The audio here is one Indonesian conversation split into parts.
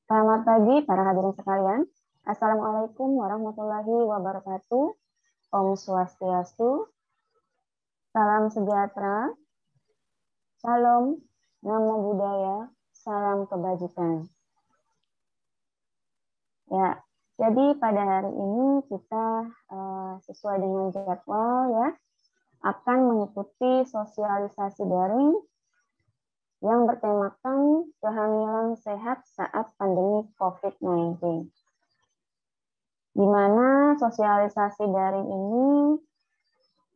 Selamat pagi para hadirin sekalian. Assalamualaikum warahmatullahi wabarakatuh. Om Swastiastu. Salam sejahtera. Salam, namo buddhaya, salam kebajikan. Ya, jadi pada hari ini kita sesuai dengan jadwal ya akan mengikuti sosialisasi daring yang bertemakan kehamilan sehat saat pandemi COVID-19. Di mana sosialisasi daring ini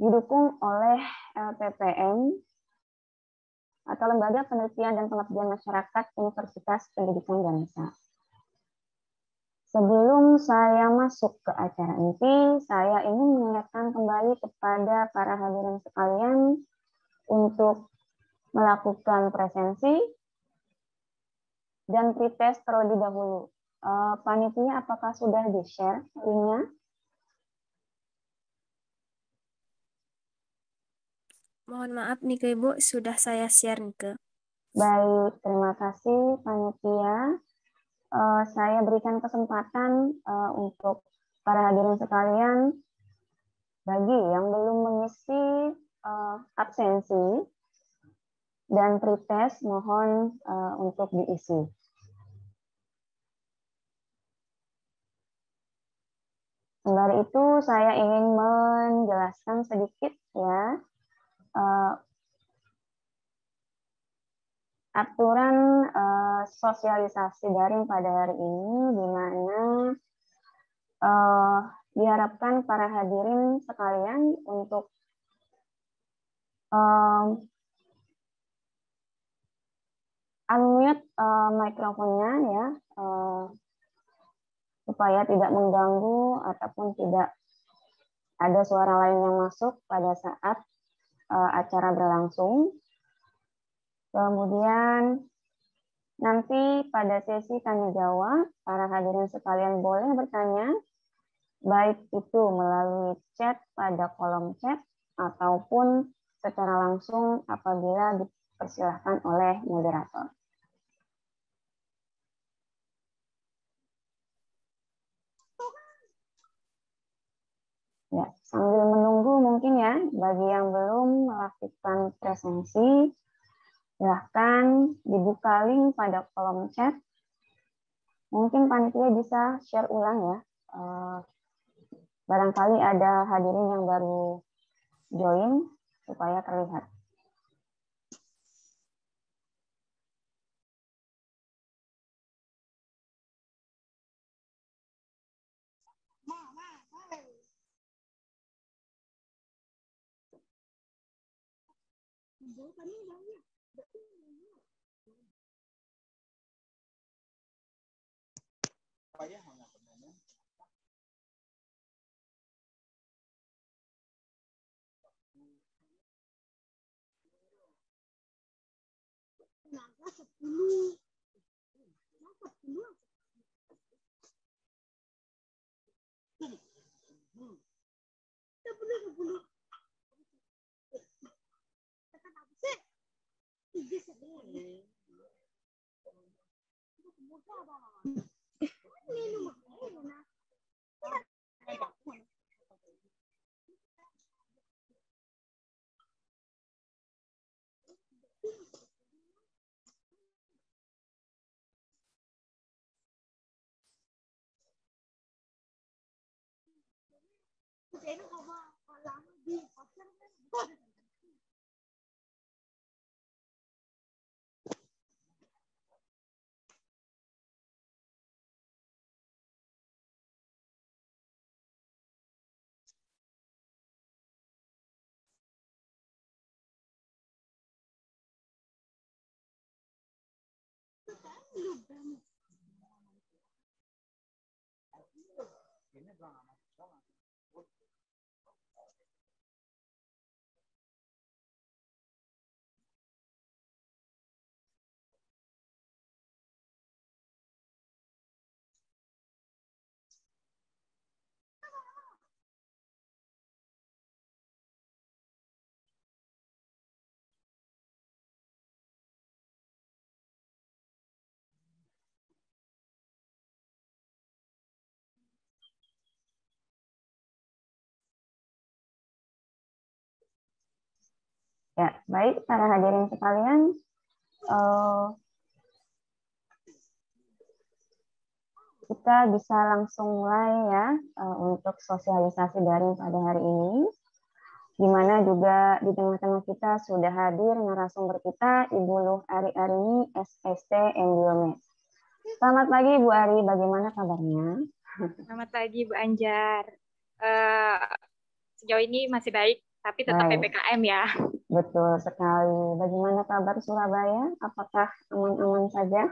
didukung oleh LPPM atau Lembaga Penelitian dan Pengabdian Masyarakat Universitas Pendidikan Ganesha. Sebelum saya masuk ke acara inti, saya ingin mengingatkan kembali kepada para hadirin sekalian untuk melakukan presensi dan pretest terlebih dahulu. Panitia apakah sudah di-share linknya? Mohon maaf nih ke Ibu, sudah saya share nih ke. Baik, terima kasih panitia. Saya berikan kesempatan untuk para hadirin sekalian bagi yang belum mengisi absensi dan pretest mohon untuk diisi. Sembari itu saya ingin menjelaskan sedikit ya aturan sosialisasi daring pada hari ini, di mana diharapkan para hadirin sekalian untuk unmute mikrofonnya ya, supaya tidak mengganggu ataupun tidak ada suara lain yang masuk pada saat acara berlangsung. Kemudian nanti pada sesi tanya jawab, para hadirin sekalian boleh bertanya, baik itu melalui chat pada kolom chat ataupun secara langsung apabila dipersilahkan oleh moderator. Ya, sambil menunggu mungkin ya, bagi yang belum melakukan presensi, silahkan dibuka link pada kolom chat. Mungkin panitia bisa share ulang ya. Barangkali ada hadirin yang baru join supaya terlihat. Ya, baik para hadirin sekalian, kita bisa langsung mulai ya untuk sosialisasi daring pada hari ini, di mana juga di tengah-tengah kita sudah hadir narasumber kita, Ibu Luh Ari Arini, SST Embiomed. Selamat pagi Bu Ari, bagaimana kabarnya? Selamat pagi Bu Anjar. Sejauh ini masih baik, tapi tetap Baik. PPKM ya. Betul sekali. Bagaimana kabar Surabaya? Apakah aman-aman saja?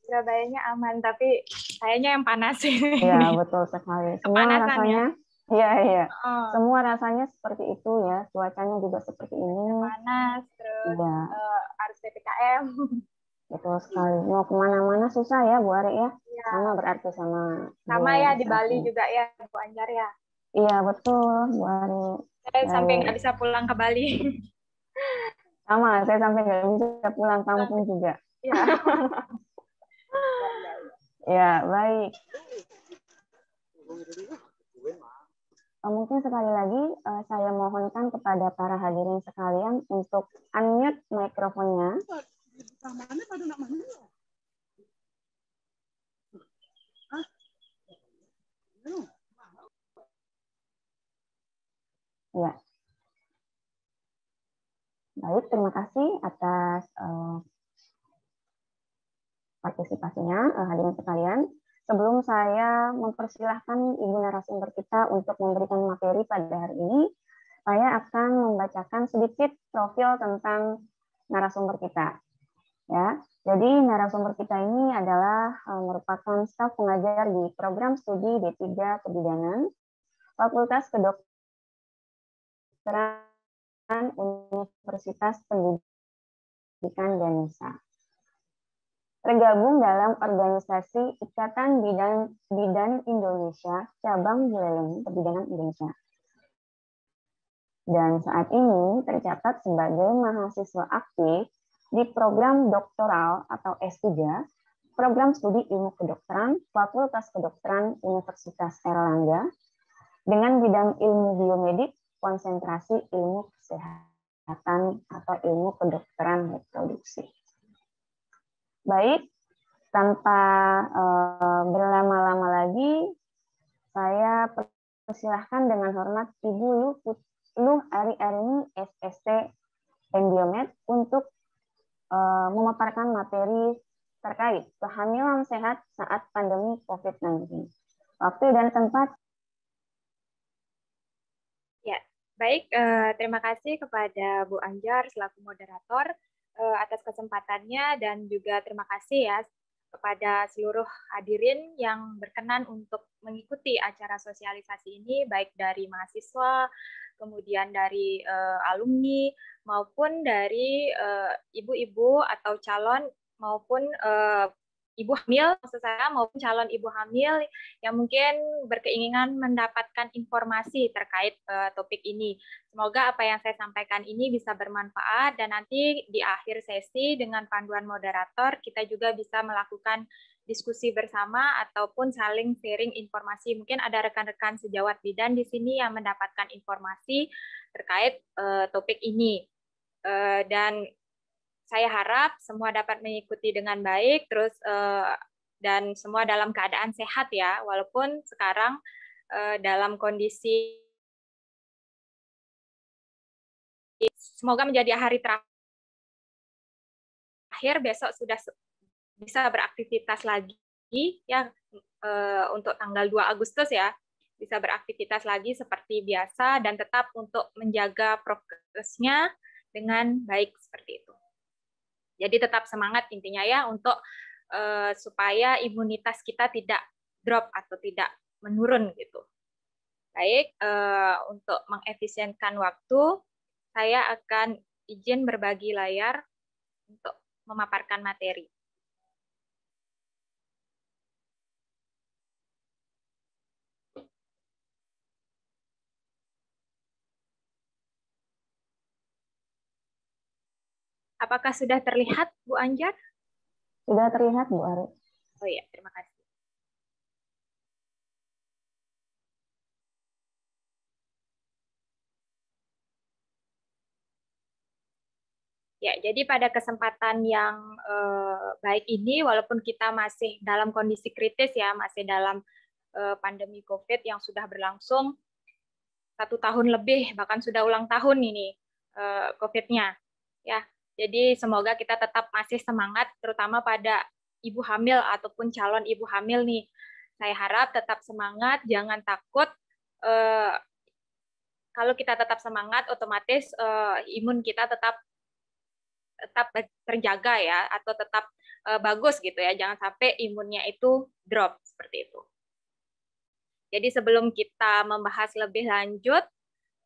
Surabayanya aman, tapi kayaknya yang panas. Iya, betul sekali. Semua Kepanasan rasanya, ya. iya. Oh, Semua rasanya seperti itu ya. Cuacanya juga seperti ini. panas, terus Iya, harus PPKM. betul sekali. Mau kemana-mana susah ya, Bu Ari ya. Ya, Sama berarti sama sama gue ya di saat Bali ini. juga ya, Bu Anjar ya. Iya, betul, Bu Ari. Saya sampai Baik. nggak bisa pulang ke Bali. Sama, saya sampai nggak bisa pulang kampung juga. Ya. Ya, baik. Mungkin sekali lagi saya mohonkan kepada para hadirin sekalian untuk unmute mikrofonnya. Ya. Baik, terima kasih atas partisipasinya, hadirin sekalian. Sebelum saya mempersilahkan Ibu narasumber kita untuk memberikan materi pada hari ini, saya akan membacakan sedikit profil tentang narasumber kita. Ya, jadi narasumber kita ini adalah merupakan staf pengajar di program studi D3 Kebidanan, Fakultas Kedokteran Universitas Pendidikan Ganesha. Tergabung dalam organisasi Ikatan Bidan Indonesia Cabang Buleleng Kebidanan Indonesia. Dan saat ini tercatat sebagai mahasiswa aktif di program doktoral atau S3, program studi ilmu kedokteran, Fakultas Kedokteran Universitas Airlangga, dengan bidang ilmu biomedik, konsentrasi ilmu kesehatan atau ilmu kedokteran reproduksi. Baik, tanpa berlama-lama lagi, saya persilahkan dengan hormat Ibu Luh Ari Arini, SST Embiomed, untuk memaparkan materi terkait kehamilan sehat saat pandemi COVID-19. Waktu dan tempat. Ya, baik. Terima kasih kepada Bu Anjar selaku moderator atas kesempatannya, dan juga terima kasih ya kepada seluruh hadirin yang berkenan untuk mengikuti acara sosialisasi ini, baik dari mahasiswa, kemudian dari alumni, maupun dari ibu-ibu atau calon, maupun ibu hamil, maksud saya, maupun calon ibu hamil yang mungkin berkeinginan mendapatkan informasi terkait topik ini. Semoga apa yang saya sampaikan ini bisa bermanfaat, dan nanti di akhir sesi dengan panduan moderator kita juga bisa melakukan diskusi bersama ataupun saling sharing informasi. Mungkin ada rekan-rekan sejawat bidan di sini yang mendapatkan informasi terkait topik ini. Dan saya harap semua dapat mengikuti dengan baik, terus dan semua dalam keadaan sehat ya, walaupun sekarang dalam kondisi, semoga menjadi hari terakhir, besok sudah bisa beraktivitas lagi ya, untuk tanggal 2 Agustus ya, bisa beraktivitas lagi seperti biasa, dan tetap untuk menjaga prokesnya dengan baik seperti itu. Jadi tetap semangat intinya ya, untuk supaya imunitas kita tidak drop atau tidak menurun gitu. Baik, untuk mengefisienkan waktu, saya akan izin berbagi layar untuk memaparkan materi. Apakah sudah terlihat, Bu Anjar? Sudah terlihat, Bu Ari. Oh iya, terima kasih. Ya, jadi pada kesempatan yang baik ini, walaupun kita masih dalam kondisi kritis ya, masih dalam pandemi COVID yang sudah berlangsung 1 tahun lebih, bahkan sudah ulang tahun ini COVID-nya. Ya, jadi semoga kita tetap masih semangat, terutama pada ibu hamil ataupun calon ibu hamil nih. Saya harap tetap semangat, jangan takut. Kalau kita tetap semangat, otomatis imun kita tetap terjaga ya, atau tetap bagus gitu ya. Jangan sampai imunnya itu drop seperti itu. Jadi sebelum kita membahas lebih lanjut,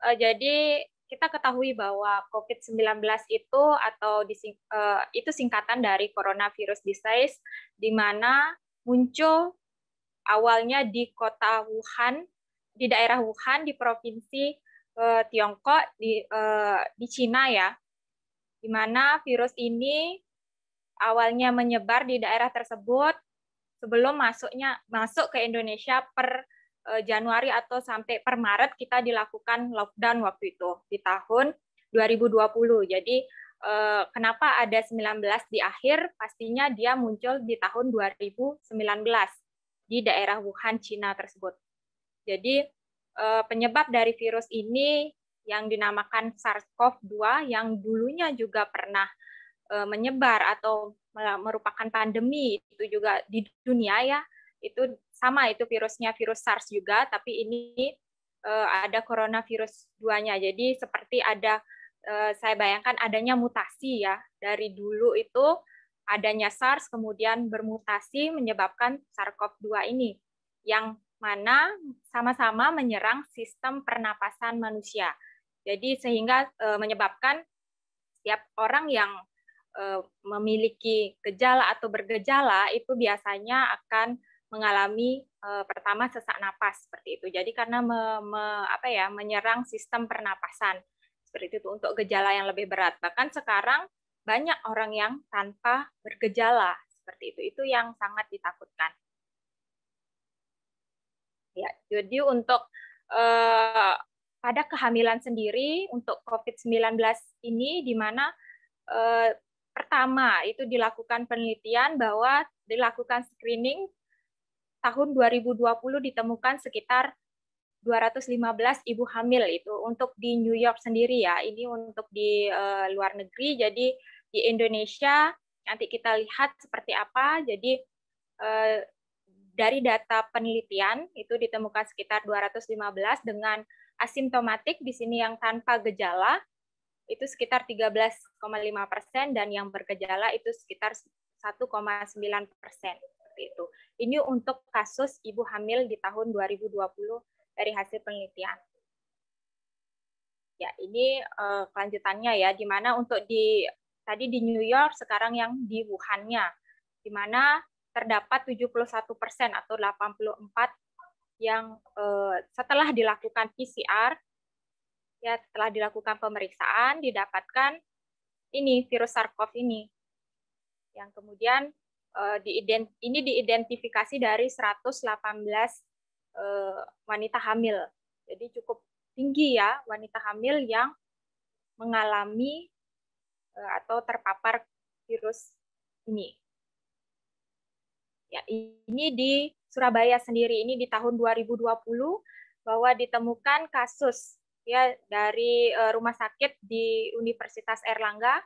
jadi kita ketahui bahwa COVID-19 itu itu singkatan dari coronavirus disease, di mana muncul awalnya di kota Wuhan, di daerah Wuhan di provinsi Tiongkok di Cina ya, di mana virus ini awalnya menyebar di daerah tersebut sebelum masuk ke Indonesia per Januari atau sampai per Maret kita dilakukan lockdown waktu itu di tahun 2020. Jadi kenapa ada 19 di akhir? Pastinya dia muncul di tahun 2019 di daerah Wuhan, Cina tersebut. Jadi penyebab dari virus ini yang dinamakan SARS-CoV-2 yang dulunya juga pernah menyebar atau merupakan pandemi itu juga di dunia ya, itu sama, itu virusnya virus SARS juga, tapi ini ada coronavirus 2-nya. Jadi seperti ada saya bayangkan adanya mutasi ya, dari dulu itu adanya SARS kemudian bermutasi menyebabkan SARS-CoV-2 ini yang mana sama-sama menyerang sistem pernapasan manusia. Jadi sehingga menyebabkan setiap orang yang memiliki gejala atau bergejala itu biasanya akan mengalami pertama sesak napas seperti itu. Jadi karena menyerang sistem pernapasan seperti itu untuk gejala yang lebih berat. Bahkan sekarang banyak orang yang tanpa bergejala seperti itu. Itu yang sangat ditakutkan. Ya, jadi untuk pada kehamilan sendiri untuk COVID-19 ini di mana pertama itu dilakukan penelitian bahwa dilakukan screening tahun 2020 ditemukan sekitar 215 ibu hamil itu untuk di New York sendiri ya. Ini untuk di luar negeri. Jadi di Indonesia nanti kita lihat seperti apa. Jadi dari data penelitian itu ditemukan sekitar 215 dengan asimptomatik di sini yang tanpa gejala itu sekitar 13,5% dan yang bergejala itu sekitar 1,9% seperti itu. Ini untuk kasus ibu hamil di tahun 2020 dari hasil penelitian. Ya, ini kelanjutannya ya, di mana untuk tadi di New York, sekarang yang di Wuhan-nya, di mana terdapat 71% atau 84 yang setelah dilakukan PCR, ya setelah dilakukan pemeriksaan didapatkan ini virus SARS-CoV ini yang kemudian ini diidentifikasi dari 118 wanita hamil. Jadi cukup tinggi ya wanita hamil yang mengalami atau terpapar virus ini. Ya, ini di Surabaya sendiri ini di tahun 2020 bahwa ditemukan kasus ya dari rumah sakit di Universitas Airlangga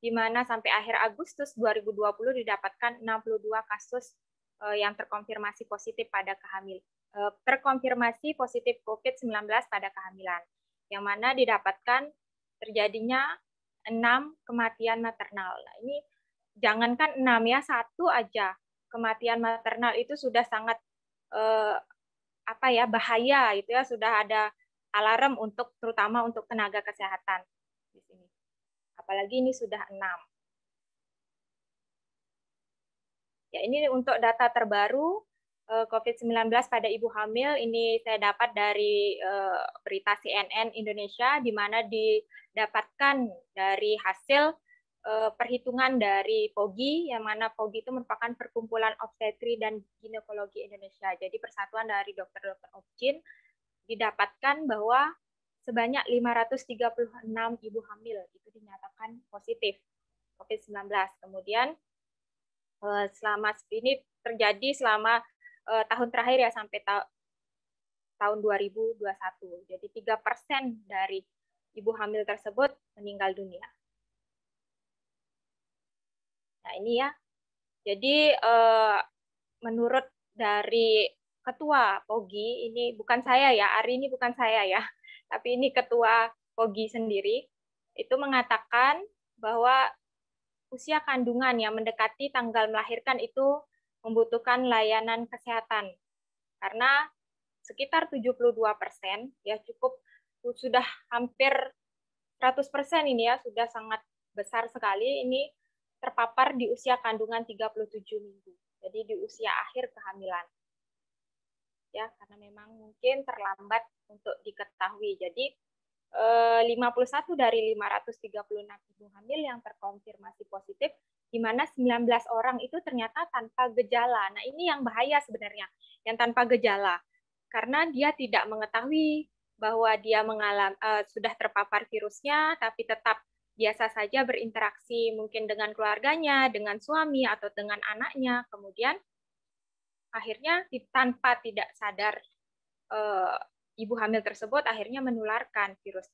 di mana sampai akhir Agustus 2020 didapatkan 62 kasus yang terkonfirmasi positif pada terkonfirmasi positif COVID-19 pada kehamilan, yang mana didapatkan terjadinya 6 kematian maternal. Nah, ini jangankan 6 ya, 1 aja kematian maternal itu sudah sangat bahaya itu ya, sudah ada alarm untuk terutama untuk tenaga kesehatan di sini. Apalagi ini sudah 6. Ya, ini untuk data terbaru COVID-19 pada ibu hamil, ini saya dapat dari berita CNN Indonesia, di mana didapatkan dari hasil perhitungan dari POGI, yang mana POGI itu merupakan Perkumpulan Obstetri dan Ginekologi Indonesia. Jadi persatuan dari dokter-dokter obgyn, didapatkan bahwa sebanyak 536 ibu hamil itu dinyatakan positif COVID-19. Kemudian selama ini terjadi selama tahun terakhir ya sampai tahun 2021. Jadi 3% dari ibu hamil tersebut meninggal dunia. Nah ini ya, jadi menurut dari Ketua POGI, ini bukan saya ya, Ari ini bukan saya ya, tapi ini Ketua POGI sendiri, itu mengatakan bahwa usia kandungan yang mendekati tanggal melahirkan itu membutuhkan layanan kesehatan. Karena sekitar 72% ya cukup sudah hampir 100% ini ya, sudah sangat besar sekali ini terpapar di usia kandungan 37 minggu. Jadi di usia akhir kehamilan. Ya, karena memang mungkin terlambat untuk diketahui. Jadi 51 dari 536 ibu hamil yang terkonfirmasi positif, di mana 19 orang itu ternyata tanpa gejala. Nah, ini yang bahaya sebenarnya, yang tanpa gejala. Karena dia tidak mengetahui bahwa dia sudah terpapar virusnya, tapi tetap biasa saja berinteraksi mungkin dengan keluarganya, dengan suami, atau dengan anaknya. Kemudian akhirnya tanpa tidak sadar ibu hamil tersebut akhirnya menularkan virus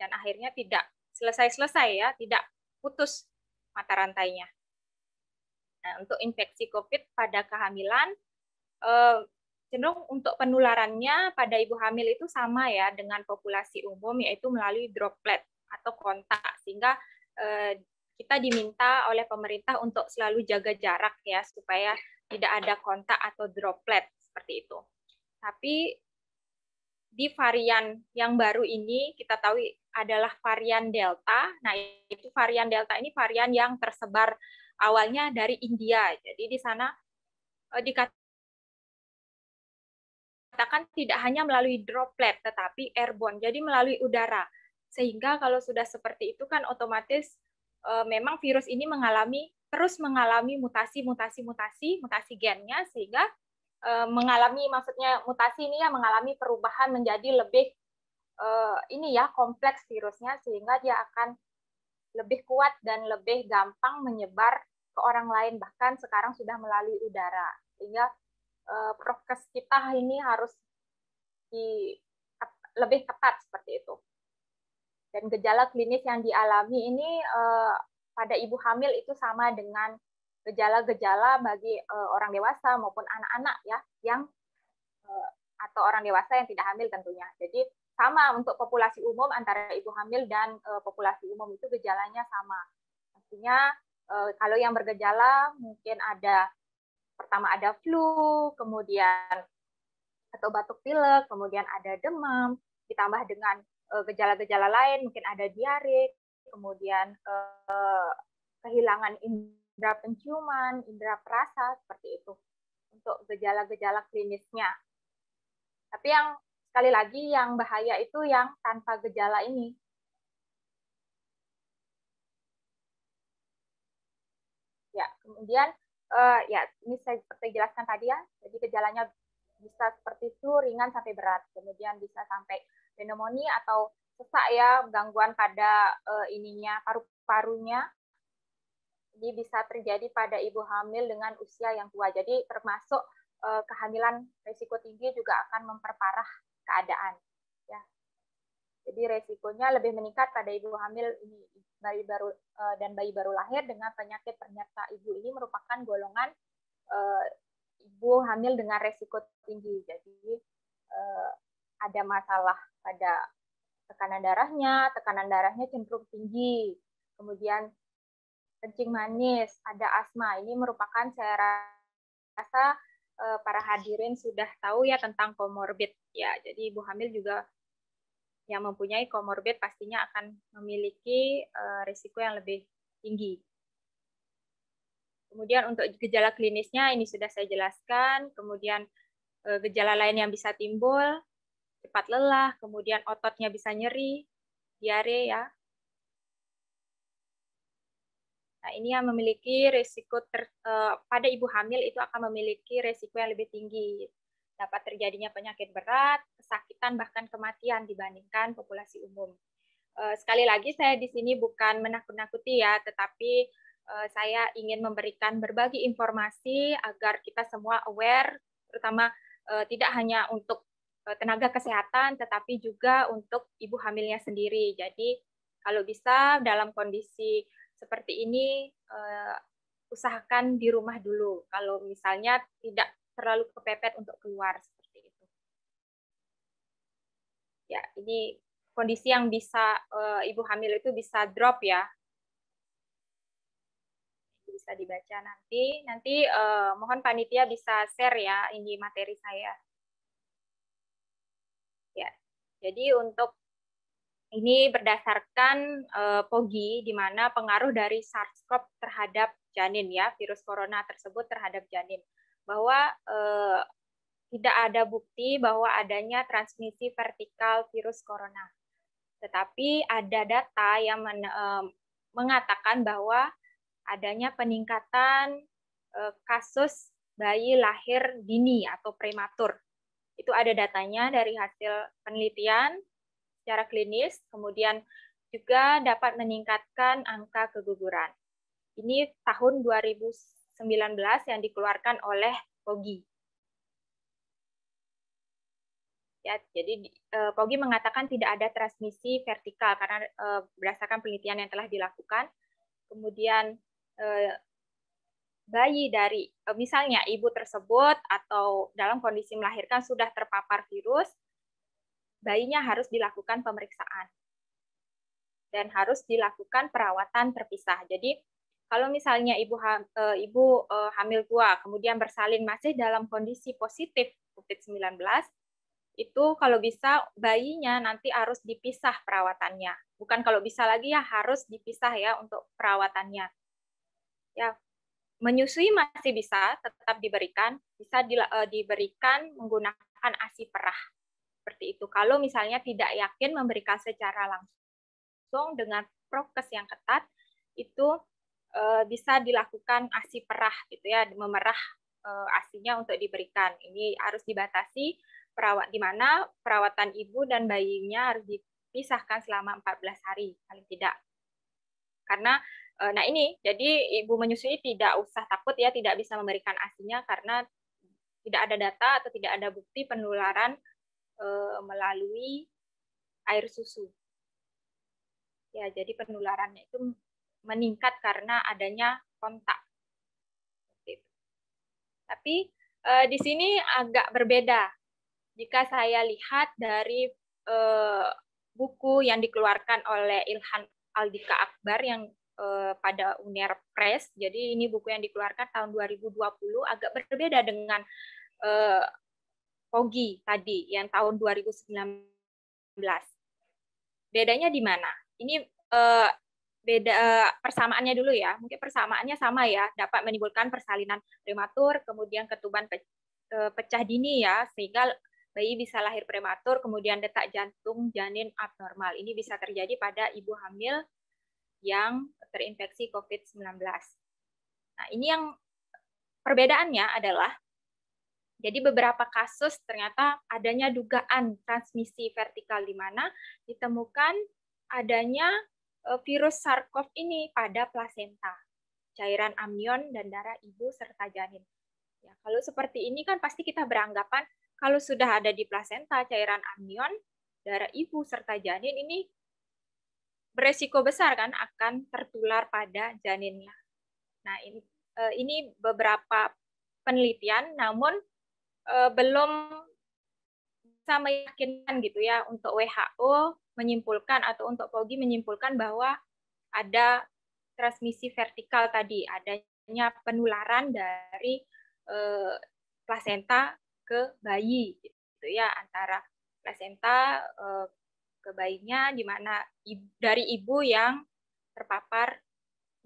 dan akhirnya tidak selesai ya, tidak putus mata rantainya. Nah, untuk infeksi COVID pada kehamilan cenderung untuk penularannya pada ibu hamil itu sama ya dengan populasi umum, yaitu melalui droplet atau kontak, sehingga kita diminta oleh pemerintah untuk selalu jaga jarak ya supaya tidak ada kontak atau droplet seperti itu. Tapi di varian yang baru ini kita tahu adalah varian Delta. Nah, itu varian Delta ini varian yang tersebar awalnya dari India. Jadi di sana dikatakan tidak hanya melalui droplet tetapi airborne, jadi melalui udara. Sehingga kalau sudah seperti itu kan otomatis memang virus ini terus mengalami mutasi gennya, sehingga mengalami, maksudnya mutasi ini ya mengalami perubahan menjadi lebih kompleks virusnya, sehingga dia akan lebih kuat dan lebih gampang menyebar ke orang lain, bahkan sekarang sudah melalui udara. Sehingga prokes kita ini harus lebih ketat seperti itu. Dan gejala klinis yang dialami ini pada ibu hamil itu sama dengan gejala-gejala bagi orang dewasa maupun anak-anak ya, yang atau orang dewasa yang tidak hamil tentunya. Jadi sama untuk populasi umum, antara ibu hamil dan populasi umum itu gejalanya sama. Artinya kalau yang bergejala mungkin pertama ada flu, kemudian atau batuk pilek, kemudian ada demam, ditambah dengan gejala-gejala lain, mungkin ada diare, kemudian kehilangan indera penciuman, indera perasa, seperti itu untuk gejala-gejala klinisnya. Tapi yang sekali lagi yang bahaya itu yang tanpa gejala ini. Ya, kemudian ya ini saya seperti jelaskan tadi ya. Jadi gejalanya bisa seperti flu ringan sampai berat, kemudian bisa sampai pneumonia atau sesak ya, gangguan pada paru-parunya. Ini bisa terjadi pada ibu hamil dengan usia yang tua. Jadi termasuk kehamilan risiko tinggi juga akan memperparah keadaan. Ya. Jadi resikonya lebih meningkat pada ibu hamil ini, bayi baru lahir dengan penyakit penyerta ibu. Ini merupakan golongan ibu hamil dengan resiko tinggi. Jadi ada masalah pada tekanan darahnya cenderung tinggi. Kemudian kencing manis, ada asma. Ini merupakan, saya rasa para hadirin sudah tahu ya tentang komorbid ya. Jadi ibu hamil juga yang mempunyai komorbid pastinya akan memiliki risiko yang lebih tinggi. Kemudian untuk gejala klinisnya ini sudah saya jelaskan. Kemudian gejala lain yang bisa timbul, cepat lelah, kemudian ototnya bisa nyeri, diare ya. Nah, ini yang memiliki risiko pada ibu hamil itu akan memiliki risiko yang lebih tinggi. dapat terjadinya penyakit berat, kesakitan, bahkan kematian dibandingkan populasi umum. Sekali lagi saya di sini bukan menakut-nakuti ya, tetapi saya ingin memberikan berbagi informasi agar kita semua aware, terutama tidak hanya untuk tenaga kesehatan, tetapi juga untuk ibu hamilnya sendiri. Jadi kalau bisa dalam kondisi seperti ini, usahakan di rumah dulu. Kalau misalnya tidak terlalu kepepet untuk keluar seperti itu. Ya, ini kondisi yang bisa ibu hamil itu bisa drop ya. Bisa dibaca nanti. Nanti mohon panitia bisa share ya ini materi saya. Ya. Jadi untuk ini berdasarkan POGI, di mana pengaruh dari SARS-CoV terhadap janin ya, virus corona tersebut terhadap janin, bahwa tidak ada bukti bahwa adanya transmisi vertikal virus corona. Tetapi ada data yang mengatakan bahwa adanya peningkatan kasus bayi lahir dini atau prematur. Itu ada datanya dari hasil penelitian secara klinis, kemudian juga dapat meningkatkan angka keguguran. Ini tahun 2019 yang dikeluarkan oleh POGI. Ya, jadi POGI mengatakan tidak ada transmisi vertikal karena berdasarkan penelitian yang telah dilakukan. Kemudian bayi dari misalnya ibu tersebut atau dalam kondisi melahirkan sudah terpapar virus, bayinya harus dilakukan pemeriksaan dan harus dilakukan perawatan terpisah. Jadi kalau misalnya ibu hamil tua kemudian bersalin masih dalam kondisi positif COVID-19, itu kalau bisa bayinya nanti harus dipisah perawatannya. Bukan kalau bisa lagi ya harus dipisah ya untuk perawatannya. Ya, menyusui masih bisa tetap diberikan, bisa diberikan menggunakan ASI perah. Seperti itu. Kalau misalnya tidak yakin memberikan secara langsung dengan prokes yang ketat, itu bisa dilakukan ASI perah gitu ya, memerah ASInya untuk diberikan. Ini harus dibatasi di mana perawatan ibu dan bayinya harus dipisahkan selama 14 hari paling tidak. Karena nah ini jadi ibu menyusui tidak usah takut ya tidak bisa memberikan ASInya karena tidak ada data atau tidak ada bukti penularan melalui air susu. Ya, jadi penularannya itu meningkat karena adanya kontak. Tapi di sini agak berbeda. Jika saya lihat dari buku yang dikeluarkan oleh Ilhan Aldika Akbar yang pada Uner Press, jadi ini buku yang dikeluarkan tahun 2020, agak berbeda dengan POGI tadi yang tahun 2019. Bedanya di mana? Ini beda persamaannya dulu ya. Mungkin persamaannya sama ya, dapat menimbulkan persalinan prematur, kemudian ketuban pecah dini ya, sehingga bayi bisa lahir prematur, kemudian detak jantung janin abnormal. Ini bisa terjadi pada ibu hamil yang terinfeksi COVID-19. Nah, ini yang perbedaannya adalah jadi beberapa kasus ternyata adanya dugaan transmisi vertikal di mana ditemukan adanya virus SARS-CoV ini pada plasenta, cairan amnion dan darah ibu serta janin. Ya, kalau seperti ini kan pasti kita beranggapan kalau sudah ada di plasenta, cairan amnion, darah ibu serta janin ini beresiko besar kan akan tertular pada janinnya. Nah, ini beberapa penelitian namun belum bisa meyakinkan gitu ya untuk WHO menyimpulkan atau untuk POGI menyimpulkan bahwa ada transmisi vertikal tadi, adanya penularan dari plasenta ke bayi gitu ya, antara plasenta ke bayinya di mana dari ibu yang terpapar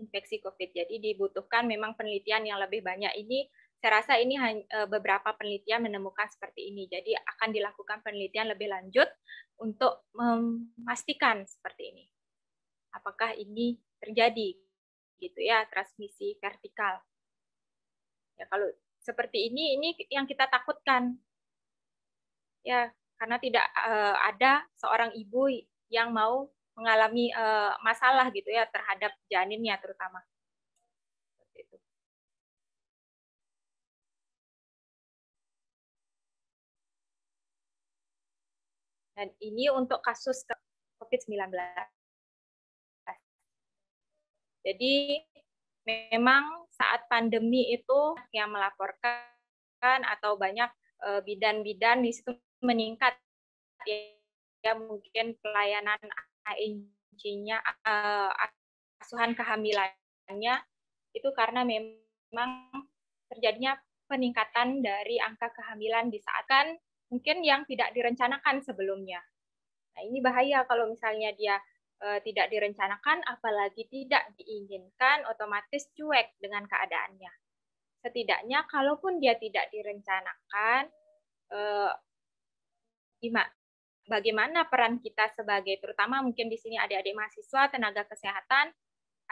infeksi COVID. Jadi dibutuhkan memang penelitian yang lebih banyak. Ini saya rasa ini beberapa penelitian menemukan seperti ini. Jadi akan dilakukan penelitian lebih lanjut untuk memastikan seperti ini. Apakah ini terjadi gitu ya, transmisi vertikal. Ya kalau seperti ini yang kita takutkan. Ya, karena tidak ada seorang ibu yang mau mengalami masalah gitu ya terhadap janinnya terutama. Seperti itu. Dan ini untuk kasus COVID-19. Jadi memang saat pandemi itu yang melaporkan atau banyak bidan-bidan di situ meningkat ya mungkin pelayanan ANC-nya asuhan kehamilannya itu karena memang terjadinya peningkatan dari angka kehamilan di saat kan mungkin yang tidak direncanakan sebelumnya. Nah, ini bahaya kalau misalnya dia tidak direncanakan, apalagi tidak diinginkan, otomatis cuek dengan keadaannya. Setidaknya, kalaupun dia tidak direncanakan, bagaimana peran kita sebagai, terutama mungkin di sini adik-adik mahasiswa, tenaga kesehatan,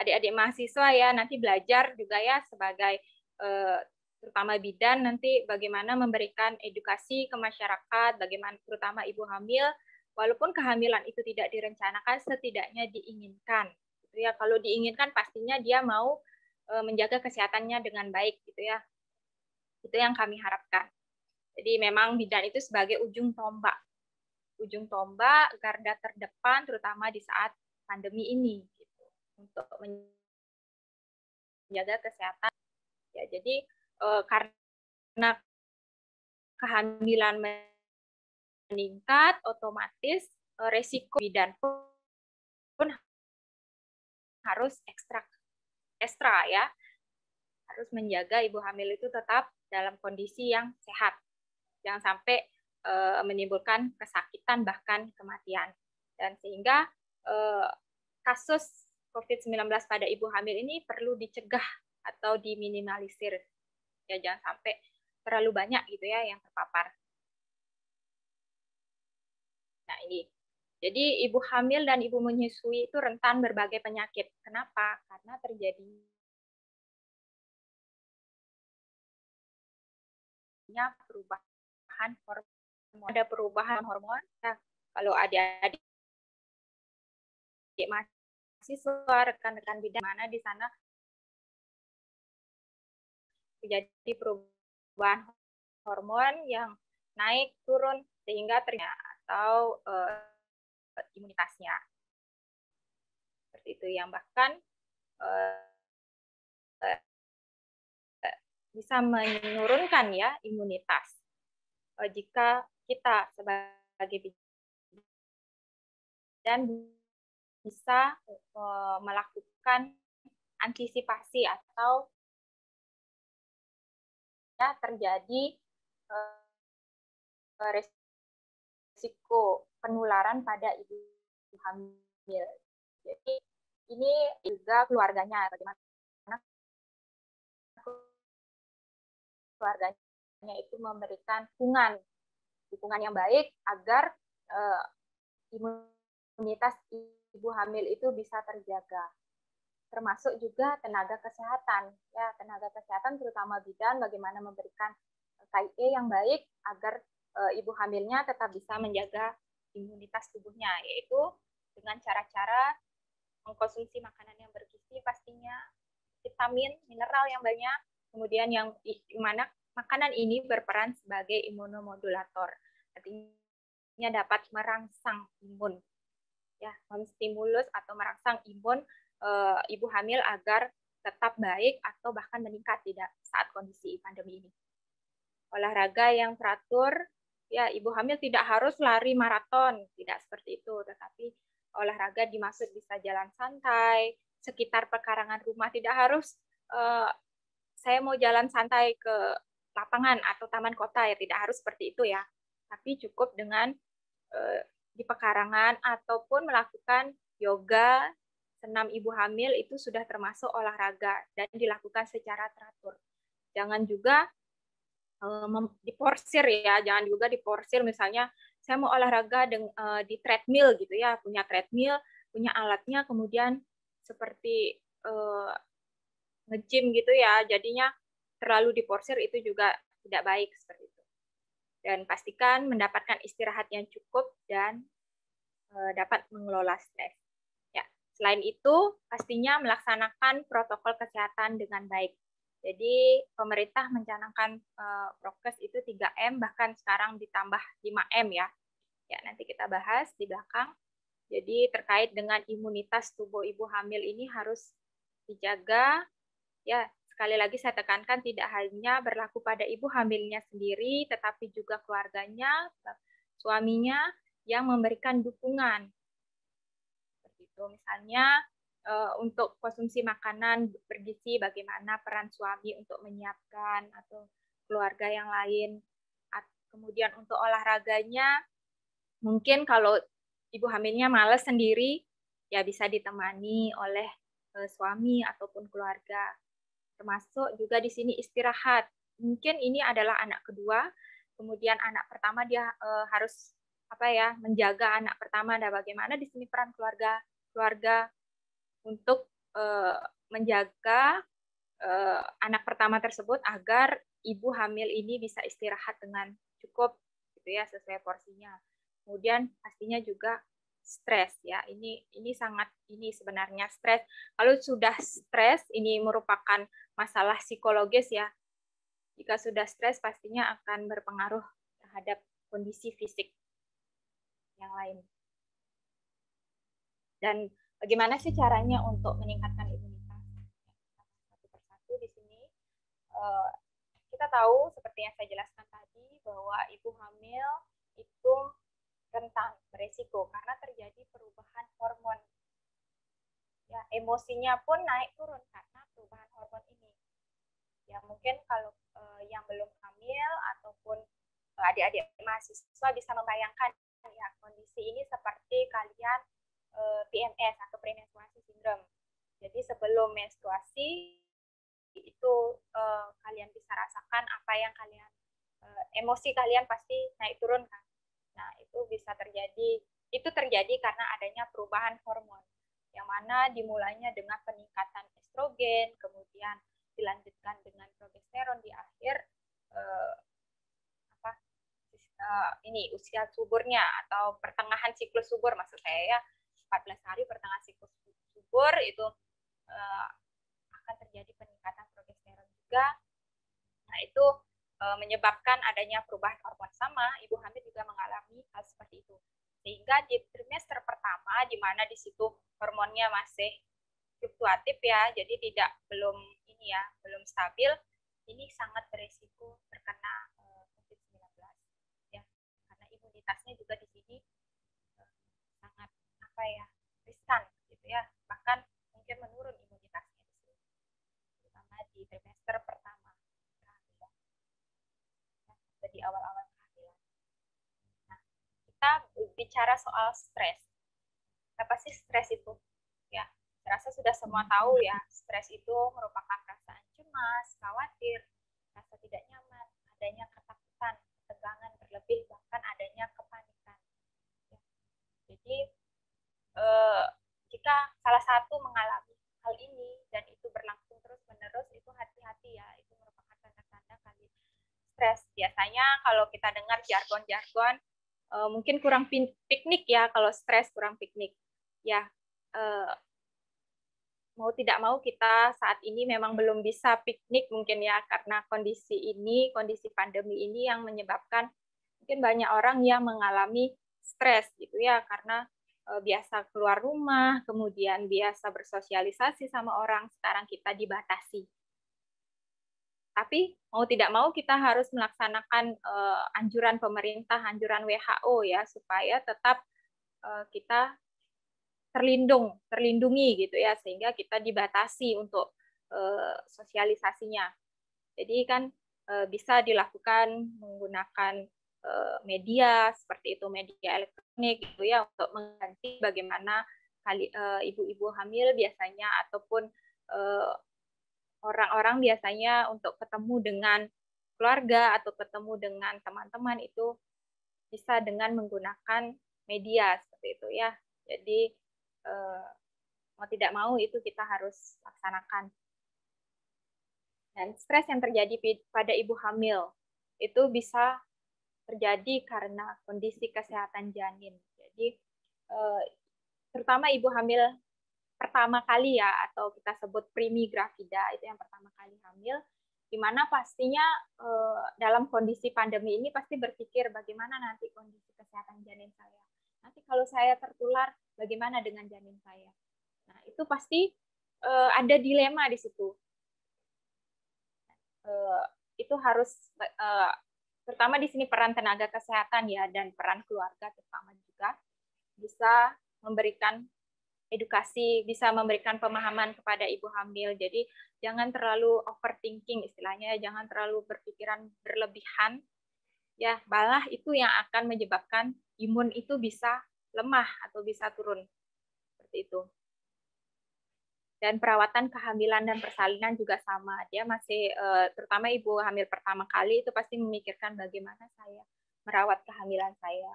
adik-adik mahasiswa ya nanti belajar juga ya sebagai terutama bidan nanti bagaimana memberikan edukasi ke masyarakat, bagaimana terutama ibu hamil, walaupun kehamilan itu tidak direncanakan, setidaknya diinginkan. Gitu ya. Kalau diinginkan pastinya dia mau menjaga kesehatannya dengan baik, gitu ya. Itu yang kami harapkan. Jadi memang bidan itu sebagai ujung tombak garda terdepan, terutama di saat pandemi ini, gitu, untuk menjaga kesehatan. Ya, jadi karena kehamilan meningkat, otomatis resiko bidan pun harus ekstra ya, harus menjaga ibu hamil itu tetap dalam kondisi yang sehat, jangan sampai menimbulkan kesakitan bahkan kematian. Dan sehingga kasus COVID-19 pada ibu hamil ini perlu dicegah atau diminimalisir, ya jangan sampai terlalu banyak gitu ya yang terpapar. Nah ini, jadi ibu hamil dan ibu menyusui itu rentan berbagai penyakit. Kenapa? Karena terjadinya perubahan hormon. Ada perubahan hormon. Nah, kalau adik-adik mahasiswa, rekan-rekan bidan mana di sana terjadi perubahan hormon yang naik turun sehingga ternyata atau imunitasnya. Seperti itu yang bahkan bisa menurunkan ya imunitas. Jika kita sebagai bidan bisa melakukan antisipasi atau ya terjadi risiko penularan pada ibu hamil. Jadi ini juga keluarganya, bagaimana keluarganya itu memberikan dukungan yang baik agar imunitas ibu hamil itu bisa terjaga. Termasuk juga tenaga kesehatan. Ya, tenaga kesehatan terutama bidan bagaimana memberikan KIE yang baik agar ibu hamilnya tetap bisa menjaga imunitas tubuhnya, yaitu dengan cara-cara mengkonsumsi makanan yang bergizi pastinya, vitamin, mineral yang banyak, kemudian yang mana makanan ini berperan sebagai imunomodulator. Artinya dapat merangsang imun, ya, menstimulus atau merangsang imun ibu hamil agar tetap baik atau bahkan meningkat tidak saat kondisi pandemi ini. Olahraga yang teratur, ya ibu hamil tidak harus lari maraton, tidak seperti itu, tetapi olahraga dimaksud bisa jalan santai, sekitar pekarangan rumah, tidak harus saya mau jalan santai ke lapangan atau taman kota, ya tidak harus seperti itu ya, tapi cukup dengan di pekarangan ataupun melakukan yoga, senam ibu hamil itu sudah termasuk olahraga dan dilakukan secara teratur. Jangan juga diporsir ya, jangan juga diporsir misalnya saya mau olahraga di treadmill gitu ya, punya treadmill, punya alatnya, kemudian seperti nge-gym gitu ya, jadinya terlalu diporsir itu juga tidak baik seperti itu. Dan pastikan mendapatkan istirahat yang cukup dan dapat mengelola stres. Ya, selain itu pastinya melaksanakan protokol kesehatan dengan baik. Jadi pemerintah mencanangkan prokes itu 3M, bahkan sekarang ditambah 5M ya. Ya, nanti kita bahas di belakang. Jadi terkait dengan imunitas tubuh ibu hamil ini harus dijaga. Ya, sekali lagi saya tekankan tidak hanya berlaku pada ibu hamilnya sendiri, tetapi juga keluarganya, suaminya yang memberikan dukungan. Seperti itu, misalnya untuk konsumsi makanan bergizi, bagaimana peran suami untuk menyiapkan atau keluarga yang lain. Kemudian untuk olahraganya, mungkin kalau ibu hamilnya malas sendiri, ya bisa ditemani oleh suami ataupun keluarga. Termasuk juga di sini istirahat. Mungkin ini adalah anak kedua, kemudian anak pertama dia harus menjaga anak pertama. Dan bagaimana di sini peran keluarga untuk menjaga anak pertama tersebut agar ibu hamil ini bisa istirahat dengan cukup, gitu ya, sesuai porsinya. Kemudian pastinya juga stres ya. Ini sebenarnya stres. Kalau sudah stres, ini merupakan masalah psikologis ya. Jika sudah stres pastinya akan berpengaruh terhadap kondisi fisik yang lain. Dan bagaimana sih caranya untuk meningkatkan imunitas? Satu persatu di sini kita tahu seperti yang saya jelaskan tadi bahwa ibu hamil itu rentan beresiko karena terjadi perubahan hormon. Ya, emosinya pun naik turun karena perubahan hormon ini. Ya, mungkin kalau yang belum hamil ataupun adik-adik mahasiswa bisa membayangkan ya kondisi ini seperti kalian PMS atau premenstruasi syndrome. Jadi sebelum menstruasi itu kalian bisa rasakan apa yang kalian emosi kalian pasti naik turun kan. Nah, itu terjadi karena adanya perubahan hormon yang mana dimulainya dengan peningkatan estrogen, kemudian dilanjutkan dengan progesteron di akhir usia suburnya atau pertengahan siklus subur, maksud saya ya 14 hari pertengahan siklus subur itu akan terjadi peningkatan progesteron juga. Nah, itu menyebabkan adanya perubahan hormon sama, ibu hamil juga mengalami hal seperti itu. Sehingga di trimester pertama, di mana di situ hormonnya masih fluktuatif ya, jadi belum stabil, ini sangat beresiko terkena COVID-19 ya, karena imunitasnya juga di sini sangat riskan gitu ya, bahkan mungkin menurun imunitasnya di sini, terutama di trimester pertama di awal-awal kehamilan. Nah, kita bicara soal stres. Apa sih stres itu? Ya, saya rasa sudah semua tahu ya, stres itu merupakan perasaan cemas, khawatir, rasa tidak nyaman, adanya ketakutan, ketegangan berlebih, bahkan adanya kepanikan. Ya. Jadi, jika salah satu mengalami hal ini dan itu berlangsung terus-menerus, itu hati-hati ya, itu merupakan tanda-tanda kali stres. Biasanya kalau kita dengar jargon-jargon, mungkin kurang piknik ya, kalau stres kurang piknik. Ya, mau tidak mau kita saat ini memang belum bisa piknik mungkin ya, karena kondisi pandemi ini yang menyebabkan mungkin banyak orang yang mengalami stres gitu ya, karena biasa keluar rumah, kemudian biasa bersosialisasi sama orang, sekarang kita dibatasi. Tapi mau tidak mau kita harus melaksanakan anjuran pemerintah, anjuran WHO ya, supaya tetap kita terlindungi gitu ya, sehingga kita dibatasi untuk sosialisasinya. Jadi kan bisa dilakukan menggunakan media seperti itu, media elektronik gitu ya, untuk mengganti bagaimana ibu-ibu hamil biasanya ataupun orang-orang biasanya untuk ketemu dengan keluarga atau ketemu dengan teman-teman itu bisa dengan menggunakan media seperti itu ya. Jadi mau tidak mau itu kita harus laksanakan. Dan stres yang terjadi pada ibu hamil itu bisa terjadi karena kondisi kesehatan janin. Jadi terutama ibu hamil pertama kali ya, atau kita sebut primigravida, itu yang pertama kali hamil, di mana pastinya dalam kondisi pandemi ini pasti berpikir bagaimana nanti kondisi kesehatan janin saya. Nanti kalau saya tertular, bagaimana dengan janin saya? Nah, itu pasti ada dilema di situ. Itu harus terutama di sini peran tenaga kesehatan ya, dan peran keluarga terutama juga bisa memberikan edukasi, bisa memberikan pemahaman kepada ibu hamil. Jadi jangan terlalu overthinking istilahnya, jangan terlalu berpikiran berlebihan. Ya, malah itu yang akan menyebabkan imun itu bisa lemah atau bisa turun. Seperti itu. Dan perawatan kehamilan dan persalinan juga sama. Dia masih, terutama ibu hamil pertama kali itu pasti memikirkan bagaimana saya merawat kehamilan saya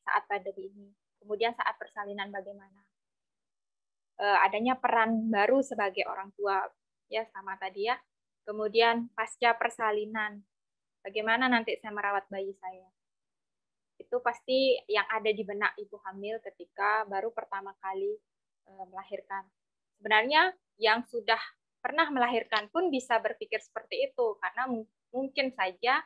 saat pandemi ini. Kemudian saat persalinan bagaimana. Adanya peran baru sebagai orang tua, ya sama tadi ya. Kemudian pasca persalinan, bagaimana nanti saya merawat bayi saya. Itu pasti yang ada di benak ibu hamil ketika baru pertama kali melahirkan. Sebenarnya yang sudah pernah melahirkan pun bisa berpikir seperti itu, karena mungkin saja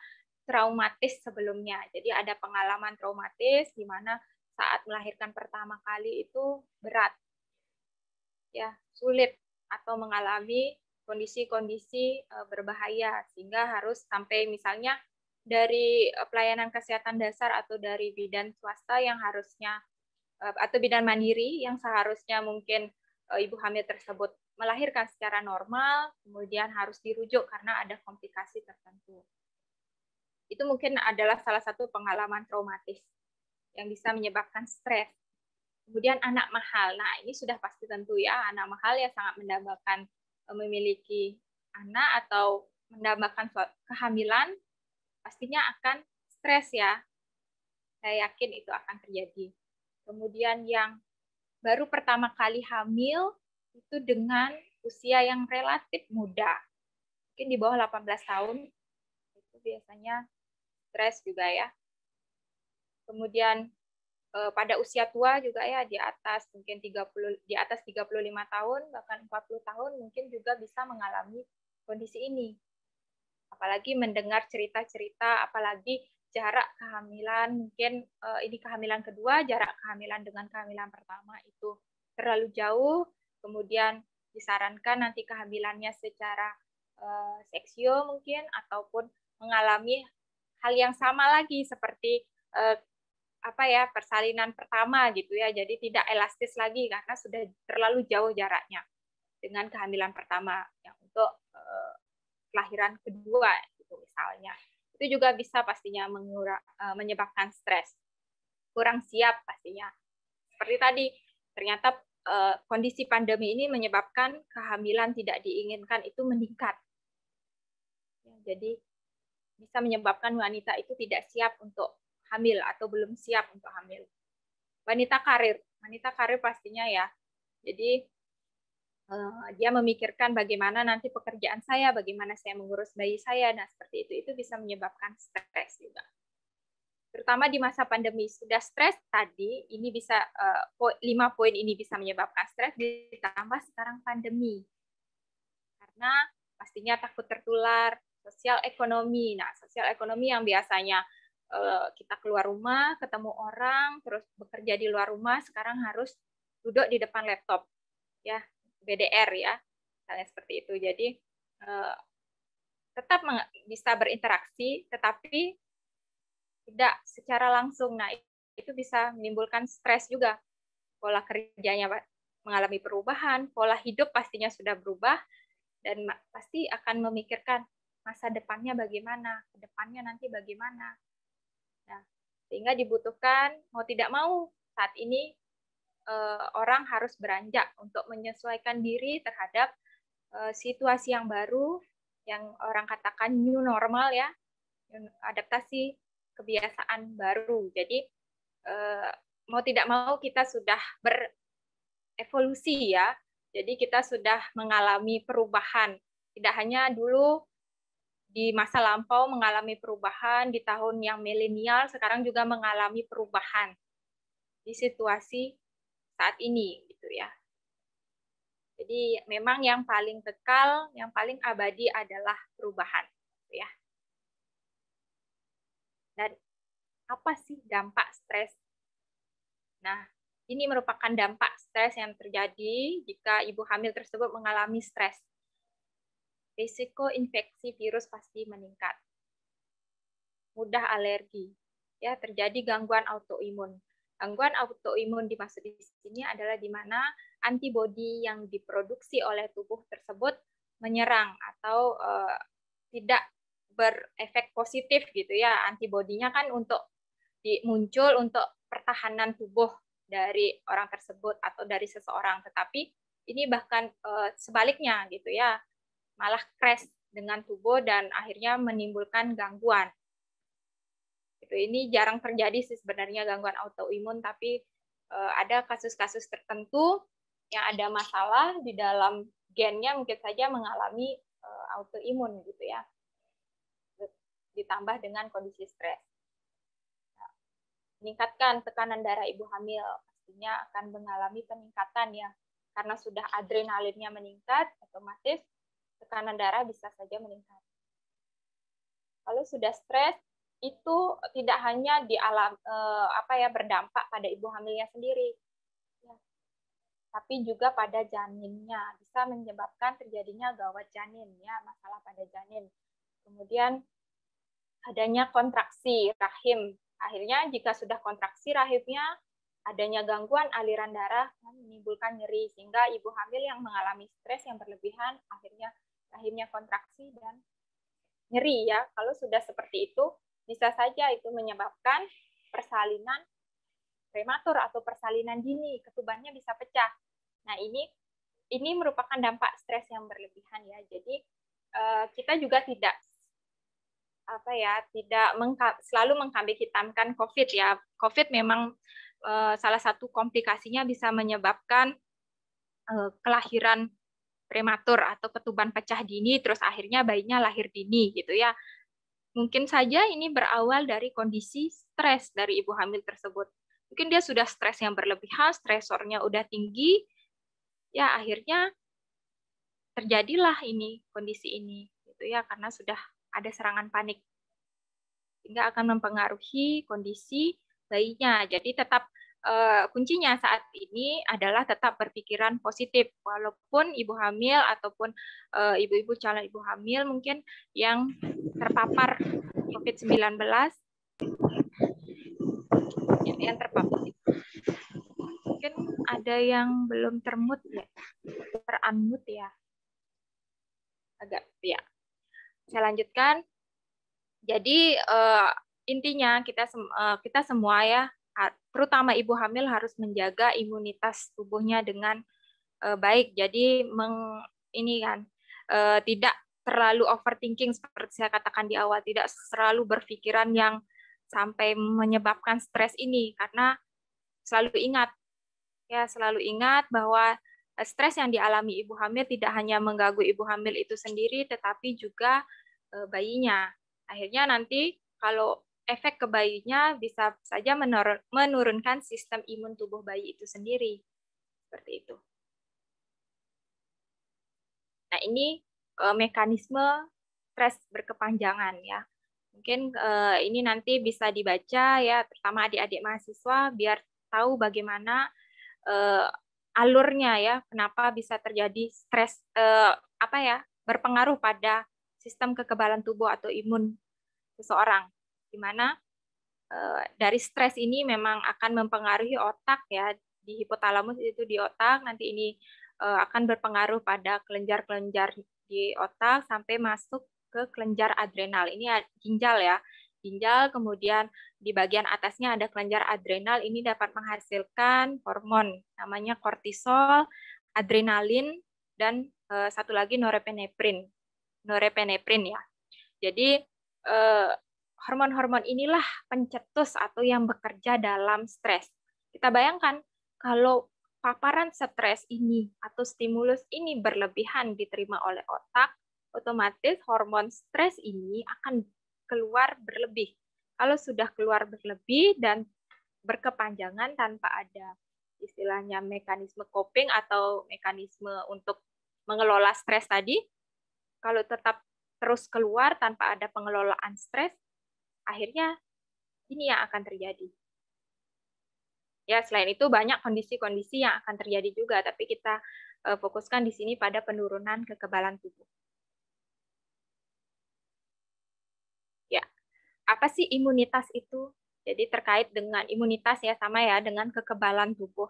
traumatis sebelumnya. Jadi ada pengalaman traumatis di mana saat melahirkan pertama kali itu berat, ya sulit, atau mengalami kondisi-kondisi berbahaya, sehingga harus sampai misalnya dari pelayanan kesehatan dasar atau dari bidan swasta yang harusnya atau bidan mandiri yang seharusnya mungkin ibu hamil tersebut melahirkan secara normal, kemudian harus dirujuk karena ada komplikasi tertentu. Itu mungkin adalah salah satu pengalaman traumatis yang bisa menyebabkan stres. Kemudian anak mahal. Nah, ini sudah pasti tentu ya, anak mahal ya sangat mendambakan memiliki anak atau mendambakan kehamilan, pastinya akan stres ya. Saya yakin itu akan terjadi. Kemudian yang baru pertama kali hamil itu dengan usia yang relatif muda, mungkin di bawah 18 tahun, itu biasanya stres juga ya. Kemudian pada usia tua juga ya, di atas mungkin 35 tahun, bahkan 40 tahun mungkin juga bisa mengalami kondisi ini. Apalagi mendengar cerita-cerita, apalagi jarak kehamilan, mungkin ini kehamilan kedua, jarak kehamilan dengan kehamilan pertama itu terlalu jauh, kemudian disarankan nanti kehamilannya secara seksio mungkin, ataupun mengalami hal yang sama lagi seperti persalinan pertama gitu ya, jadi tidak elastis lagi karena sudah terlalu jauh jaraknya dengan kehamilan pertama yang untuk kelahiran kedua gitu misalnya. Itu juga bisa pastinya menyebabkan stres, kurang siap pastinya. Seperti tadi, ternyata kondisi pandemi ini menyebabkan kehamilan tidak diinginkan itu meningkat. Ya, jadi bisa menyebabkan wanita itu tidak siap untuk hamil atau belum siap untuk hamil. Wanita karir pastinya ya. Jadi dia memikirkan bagaimana nanti pekerjaan saya, bagaimana saya mengurus bayi saya, nah seperti itu bisa menyebabkan stres juga. Terutama di masa pandemi, sudah stres tadi, ini bisa 5 poin ini bisa menyebabkan stres, ditambah sekarang pandemi. Karena pastinya takut tertular, sosial ekonomi. Nah, sosial ekonomi yang biasanya kita keluar rumah, ketemu orang, terus bekerja di luar rumah, sekarang harus duduk di depan laptop, ya, BDR ya, misalnya seperti itu. Jadi tetap bisa berinteraksi, tetapi tidak secara langsung. Nah, itu bisa menimbulkan stres juga. Pola kerjanya mengalami perubahan, pola hidup pastinya sudah berubah, dan pasti akan memikirkan masa depannya bagaimana, ke depannya nanti bagaimana. Nah, sehingga dibutuhkan, mau tidak mau, saat ini orang harus beranjak untuk menyesuaikan diri terhadap situasi yang baru, yang orang katakan new normal ya, adaptasi kebiasaan baru. Jadi mau tidak mau kita sudah berevolusi ya. Jadi kita sudah mengalami perubahan. Tidak hanya dulu di masa lampau mengalami perubahan, di tahun yang milenial sekarang juga mengalami perubahan di situasi saat ini gitu ya. Jadi memang yang paling kekal, yang paling abadi adalah perubahan gitu ya. Dan apa sih dampak stres? Nah, ini merupakan dampak stres yang terjadi jika ibu hamil tersebut mengalami stres. Risiko infeksi virus pasti meningkat. Mudah alergi. Ya, terjadi gangguan autoimun. Gangguan autoimun dimaksud di sini adalah di mana antibodi yang diproduksi oleh tubuh tersebut menyerang atau tidak berefek positif gitu ya. Antibodinya kan untuk muncul untuk pertahanan tubuh dari orang tersebut atau dari seseorang, tetapi ini bahkan sebaliknya gitu ya, malah crash dengan tubuh dan akhirnya menimbulkan gangguan. Gitu. Ini jarang terjadi sih sebenarnya gangguan autoimun, tapi ada kasus-kasus tertentu yang ada masalah di dalam gennya mungkin saja mengalami autoimun gitu ya, ditambah dengan kondisi stres. Meningkatkan tekanan darah ibu hamil, pastinya akan mengalami peningkatan ya, karena sudah adrenalinnya meningkat, otomatis tekanan darah bisa saja meningkat. Kalau sudah stres, itu tidak hanya berdampak pada ibu hamilnya sendiri, ya, tapi juga pada janinnya, bisa menyebabkan terjadinya gawat janin, ya, masalah pada janin. Kemudian adanya kontraksi rahim. Akhirnya jika sudah kontraksi rahimnya, adanya gangguan aliran darah menimbulkan nyeri, sehingga ibu hamil yang mengalami stres yang berlebihan, akhirnya rahimnya kontraksi dan nyeri ya. Kalau sudah seperti itu, bisa saja itu menyebabkan persalinan prematur atau persalinan dini, ketubannya bisa pecah. Nah, ini merupakan dampak stres yang berlebihan ya. Jadi kita juga tidak selalu mengkambing hitamkan COVID ya. COVID memang salah satu komplikasinya bisa menyebabkan kelahiran prematur atau ketuban pecah dini, terus akhirnya bayinya lahir dini gitu ya. Mungkin saja ini berawal dari kondisi stres dari ibu hamil tersebut. Mungkin dia sudah stres yang berlebihan, stresornya udah tinggi, ya akhirnya terjadilah ini kondisi ini gitu ya, karena sudah ada serangan panik, sehingga akan mempengaruhi kondisi bayinya. Jadi tetap kuncinya saat ini adalah tetap berpikiran positif, walaupun ibu hamil ataupun ibu-ibu calon ibu hamil mungkin yang terpapar COVID-19, yang terpapar. Mungkin ada yang belum ter-unmute ya. Agak ya. Saya lanjutkan. Jadi intinya kita semua ya, terutama ibu hamil harus menjaga imunitas tubuhnya dengan baik. Jadi tidak terlalu overthinking seperti saya katakan di awal, tidak selalu berpikiran yang sampai menyebabkan stres ini, karena selalu ingat bahwa stres yang dialami ibu hamil tidak hanya mengganggu ibu hamil itu sendiri, tetapi juga bayinya. Akhirnya nanti kalau efek ke bayinya bisa saja menurunkan sistem imun tubuh bayi itu sendiri. Seperti itu. Nah, ini mekanisme stres berkepanjangan ya. Mungkin ini nanti bisa dibaca ya, terutama adik-adik mahasiswa biar tahu bagaimana alurnya ya, kenapa bisa terjadi stres berpengaruh pada sistem kekebalan tubuh atau imun seseorang, di mana dari stres ini memang akan mempengaruhi otak ya, di hipotalamus itu di otak, nanti ini akan berpengaruh pada kelenjar-kelenjar di otak sampai masuk ke kelenjar adrenal. Ini ginjal ya, ginjal, kemudian di bagian atasnya ada kelenjar adrenal, ini dapat menghasilkan hormon namanya kortisol, adrenalin, dan satu lagi norepinefrin ya. Jadi hormon-hormon inilah pencetus atau yang bekerja dalam stres. Kita bayangkan kalau paparan stres ini atau stimulus ini berlebihan diterima oleh otak, otomatis hormon stres ini akan keluar berlebih. Kalau sudah keluar berlebih dan berkepanjangan tanpa ada istilahnya mekanisme coping atau mekanisme untuk mengelola stres tadi, kalau tetap terus keluar tanpa ada pengelolaan stres, akhirnya ini yang akan terjadi. Ya, selain itu banyak kondisi-kondisi yang akan terjadi juga, tapi kita fokuskan di sini pada penurunan kekebalan tubuh. Ya, apa sih imunitas itu? Jadi terkait dengan imunitas ya sama ya dengan kekebalan tubuh.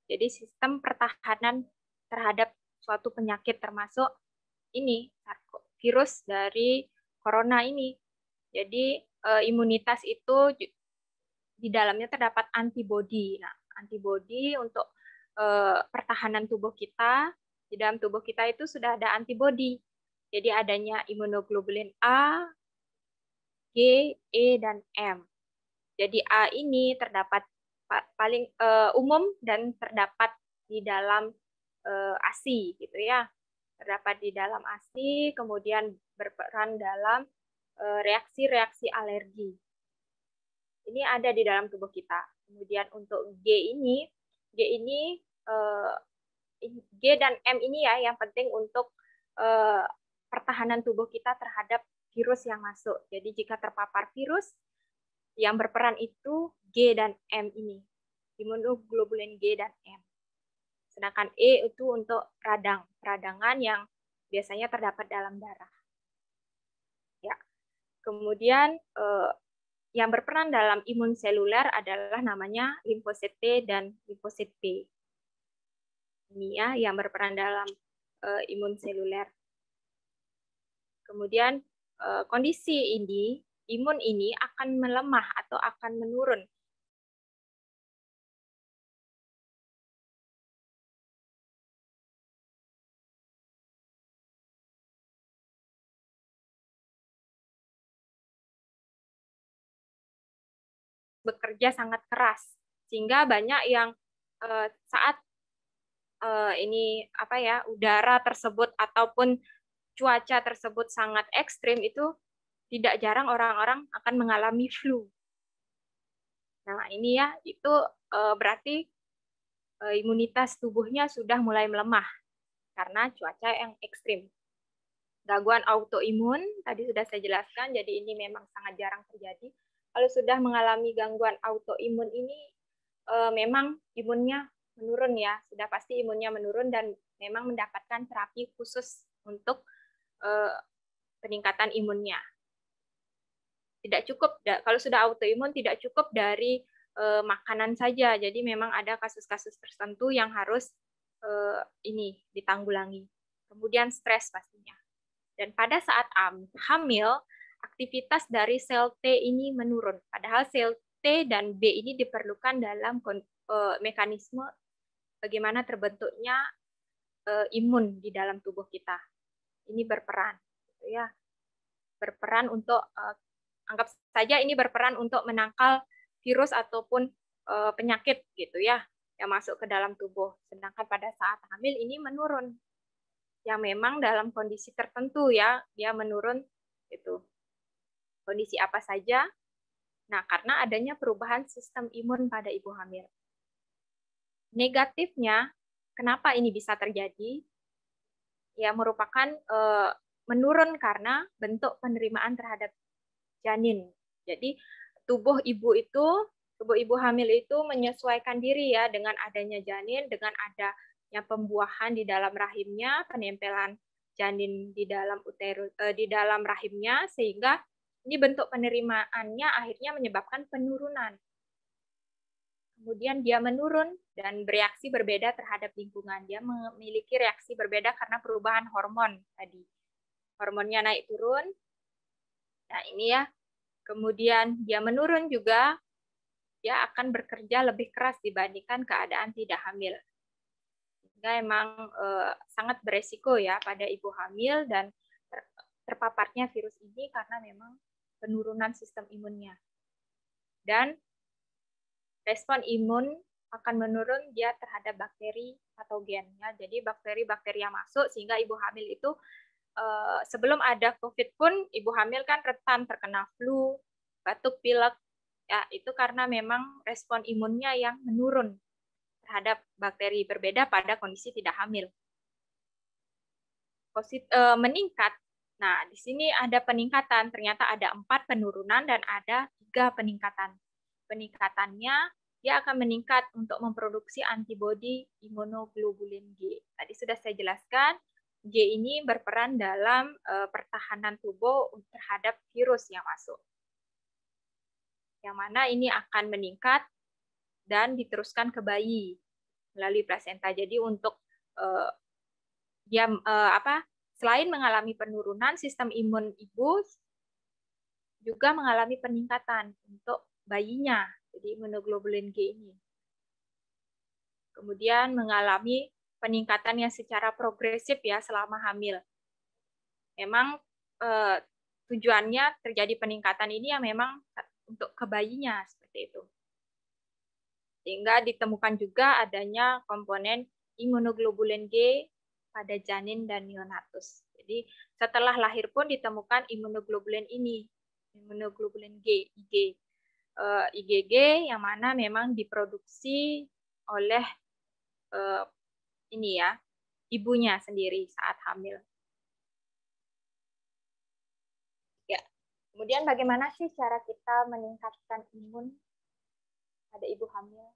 Jadi sistem pertahanan terhadap suatu penyakit termasuk ini virus dari corona ini. Jadi imunitas itu di dalamnya terdapat antibodi. Nah, antibodi untuk pertahanan tubuh kita, di dalam tubuh kita itu sudah ada antibodi. Jadi adanya imunoglobulin A, G, E, dan M. Jadi A ini terdapat paling umum dan terdapat di dalam ASI gitu ya. Terdapat di dalam ASI, kemudian berperan dalam reaksi-reaksi alergi. Ini ada di dalam tubuh kita. Kemudian untuk G ini G dan M ini ya yang penting untuk pertahanan tubuh kita terhadap virus yang masuk. Jadi jika terpapar virus, yang berperan itu G dan M ini. Imunoglobulin G dan M. Sedangkan E itu untuk peradangan yang biasanya terdapat dalam darah. Ya. Kemudian yang berperan dalam imun seluler adalah namanya limfosit T dan limfosit B. Ini ya yang berperan dalam imun seluler. Kemudian kondisi ini, imun ini akan melemah atau akan menurun bekerja sangat keras, sehingga banyak yang saat ini apa ya udara tersebut ataupun cuaca tersebut sangat ekstrim itu tidak jarang orang-orang akan mengalami flu. Nah ini ya itu berarti imunitas tubuhnya sudah mulai melemah karena cuaca yang ekstrim. Gangguan autoimun tadi sudah saya jelaskan, jadi ini memang sangat jarang terjadi. Kalau sudah mengalami gangguan autoimun ini memang imunnya menurun ya, sudah pasti imunnya menurun dan memang mendapatkan terapi khusus untuk peningkatan imunnya. Tidak cukup kalau sudah autoimun tidak cukup dari makanan saja, jadi memang ada kasus-kasus tertentu yang harus ini ditanggulangi. Kemudian stres pastinya. Dan pada saat hamil, aktivitas dari sel T ini menurun. Padahal sel T dan B ini diperlukan dalam mekanisme bagaimana terbentuknya imun di dalam tubuh kita. Ini berperan, gitu ya. Berperan untuk anggap saja ini berperan untuk menangkal virus ataupun penyakit gitu ya yang masuk ke dalam tubuh. Sedangkan pada saat hamil ini menurun. Yang memang dalam kondisi tertentu ya, dia menurun itu. Kondisi apa saja? Nah, karena adanya perubahan sistem imun pada ibu hamil. Negatifnya, kenapa ini bisa terjadi? Ya, merupakan menurun karena bentuk penerimaan terhadap janin. Jadi, tubuh ibu hamil itu menyesuaikan diri ya dengan adanya janin, dengan adanya pembuahan di dalam rahimnya, penempelan janin di dalam di dalam rahimnya, sehingga ini bentuk penerimaannya akhirnya menyebabkan penurunan. Kemudian dia menurun dan bereaksi berbeda terhadap lingkungan. Dia memiliki reaksi berbeda karena perubahan hormon tadi. Hormonnya naik turun. Nah ini ya. Kemudian dia menurun juga, dia akan bekerja lebih keras dibandingkan keadaan tidak hamil. Sehingga emang sangat beresiko ya pada ibu hamil dan terpaparnya virus ini karena memang penurunan sistem imunnya. Dan respon imun akan menurun dia terhadap bakteri patogen. Ya. Jadi bakteri-bakteri yang masuk sehingga ibu hamil itu sebelum ada COVID pun ibu hamil kan rentan terkena flu, batuk pilek, ya itu karena memang respon imunnya yang menurun terhadap bakteri berbeda pada kondisi tidak hamil. Meningkat. Nah, di sini ada peningkatan. Ternyata ada 4 penurunan dan ada 3 peningkatan. Peningkatannya dia akan meningkat untuk memproduksi antibodi imunoglobulin G. Tadi sudah saya jelaskan, G ini berperan dalam pertahanan tubuh terhadap virus yang masuk. Yang mana ini akan meningkat dan diteruskan ke bayi melalui plasenta. Jadi untuk selain mengalami penurunan, sistem imun ibu juga mengalami peningkatan untuk bayinya, jadi imunoglobulin G ini. Kemudian mengalami peningkatan yang secara progresif ya selama hamil. Memang tujuannya terjadi peningkatan ini yang memang untuk ke bayinya seperti itu. Sehingga ditemukan juga adanya komponen imunoglobulin G pada janin dan neonatus. Jadi setelah lahir pun ditemukan imunoglobulin ini, imunoglobulin G, IgG yang mana memang diproduksi oleh ibunya sendiri saat hamil. Ya, kemudian bagaimana sih cara kita meningkatkan imun pada ibu hamil?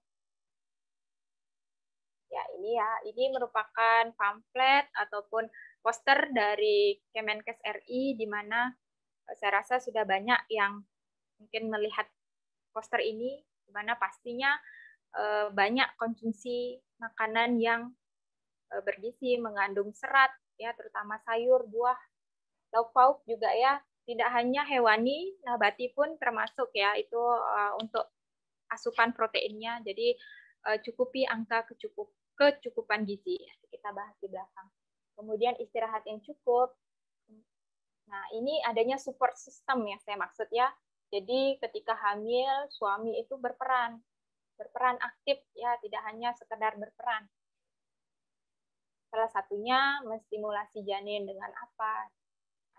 Ya, ini merupakan pamflet ataupun poster dari Kemenkes RI, di mana saya rasa sudah banyak yang mungkin melihat poster ini, di mana pastinya banyak konsumsi makanan yang bergizi, mengandung serat, ya terutama sayur, buah, lauk pauk juga ya, tidak hanya hewani, nabati pun termasuk ya, itu untuk asupan proteinnya. Jadi cukupi angka kecukupan gizi. Kita bahas di belakang. Kemudian istirahat yang cukup. Nah, ini adanya support system yang saya maksud ya. Jadi ketika hamil, suami itu berperan aktif ya, tidak hanya sekedar berperan. Salah satunya menstimulasi janin dengan apa?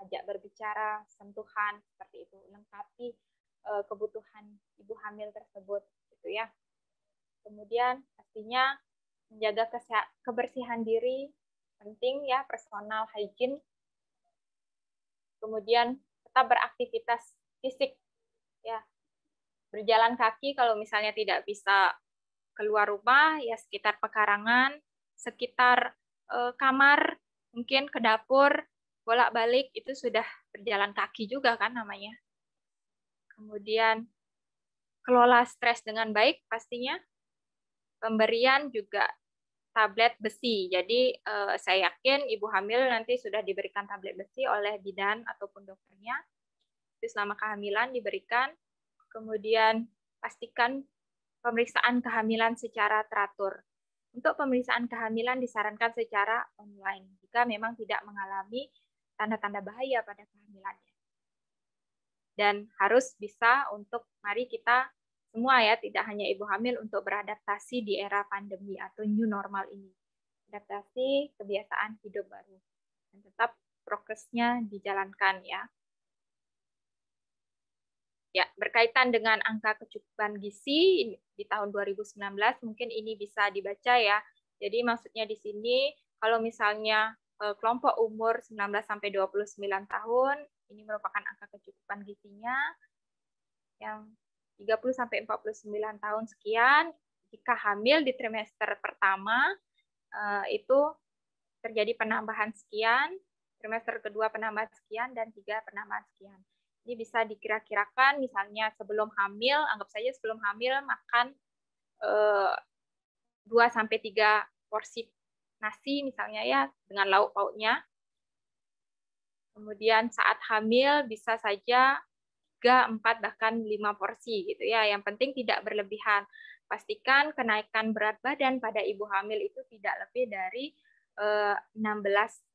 Ajak berbicara, sentuhan seperti itu, lengkapi kebutuhan ibu hamil tersebut gitu ya. Kemudian pastinya menjaga kebersihan diri, penting ya, personal hygiene. Kemudian tetap beraktivitas fisik ya. Berjalan kaki kalau misalnya tidak bisa keluar rumah ya, sekitar pekarangan, sekitar kamar, mungkin ke dapur, bolak-balik itu sudah berjalan kaki juga kan namanya. Kemudian kelola stres dengan baik pastinya. Pemberian juga tablet besi. Jadi saya yakin ibu hamil nanti sudah diberikan tablet besi oleh bidan ataupun dokternya. Itu selama kehamilan diberikan. Kemudian pastikan pemeriksaan kehamilan secara teratur. Untuk pemeriksaan kehamilan disarankan secara online jika memang tidak mengalami tanda-tanda bahaya pada kehamilannya. Dan harus bisa untuk mari kita semua ya, tidak hanya ibu hamil, untuk beradaptasi di era pandemi atau new normal ini. Adaptasi kebiasaan hidup baru. Dan tetap prokesnya dijalankan ya. Ya, berkaitan dengan angka kecukupan gizi di tahun 2019, mungkin ini bisa dibaca ya. Jadi maksudnya di sini, kalau misalnya kelompok umur 19-29 tahun, ini merupakan angka kecukupan gizinya, yang 30-49 tahun sekian, jika hamil di trimester pertama, itu terjadi penambahan sekian, trimester kedua penambahan sekian, dan 3 penambahan sekian. Ini bisa dikira-kirakan, misalnya sebelum hamil, anggap saja sebelum hamil makan 2-3 porsi nasi misalnya ya, dengan lauk pauknya. Kemudian saat hamil bisa saja 3, 4, bahkan 5 porsi gitu ya. Yang penting tidak berlebihan. Pastikan kenaikan berat badan pada ibu hamil itu tidak lebih dari 16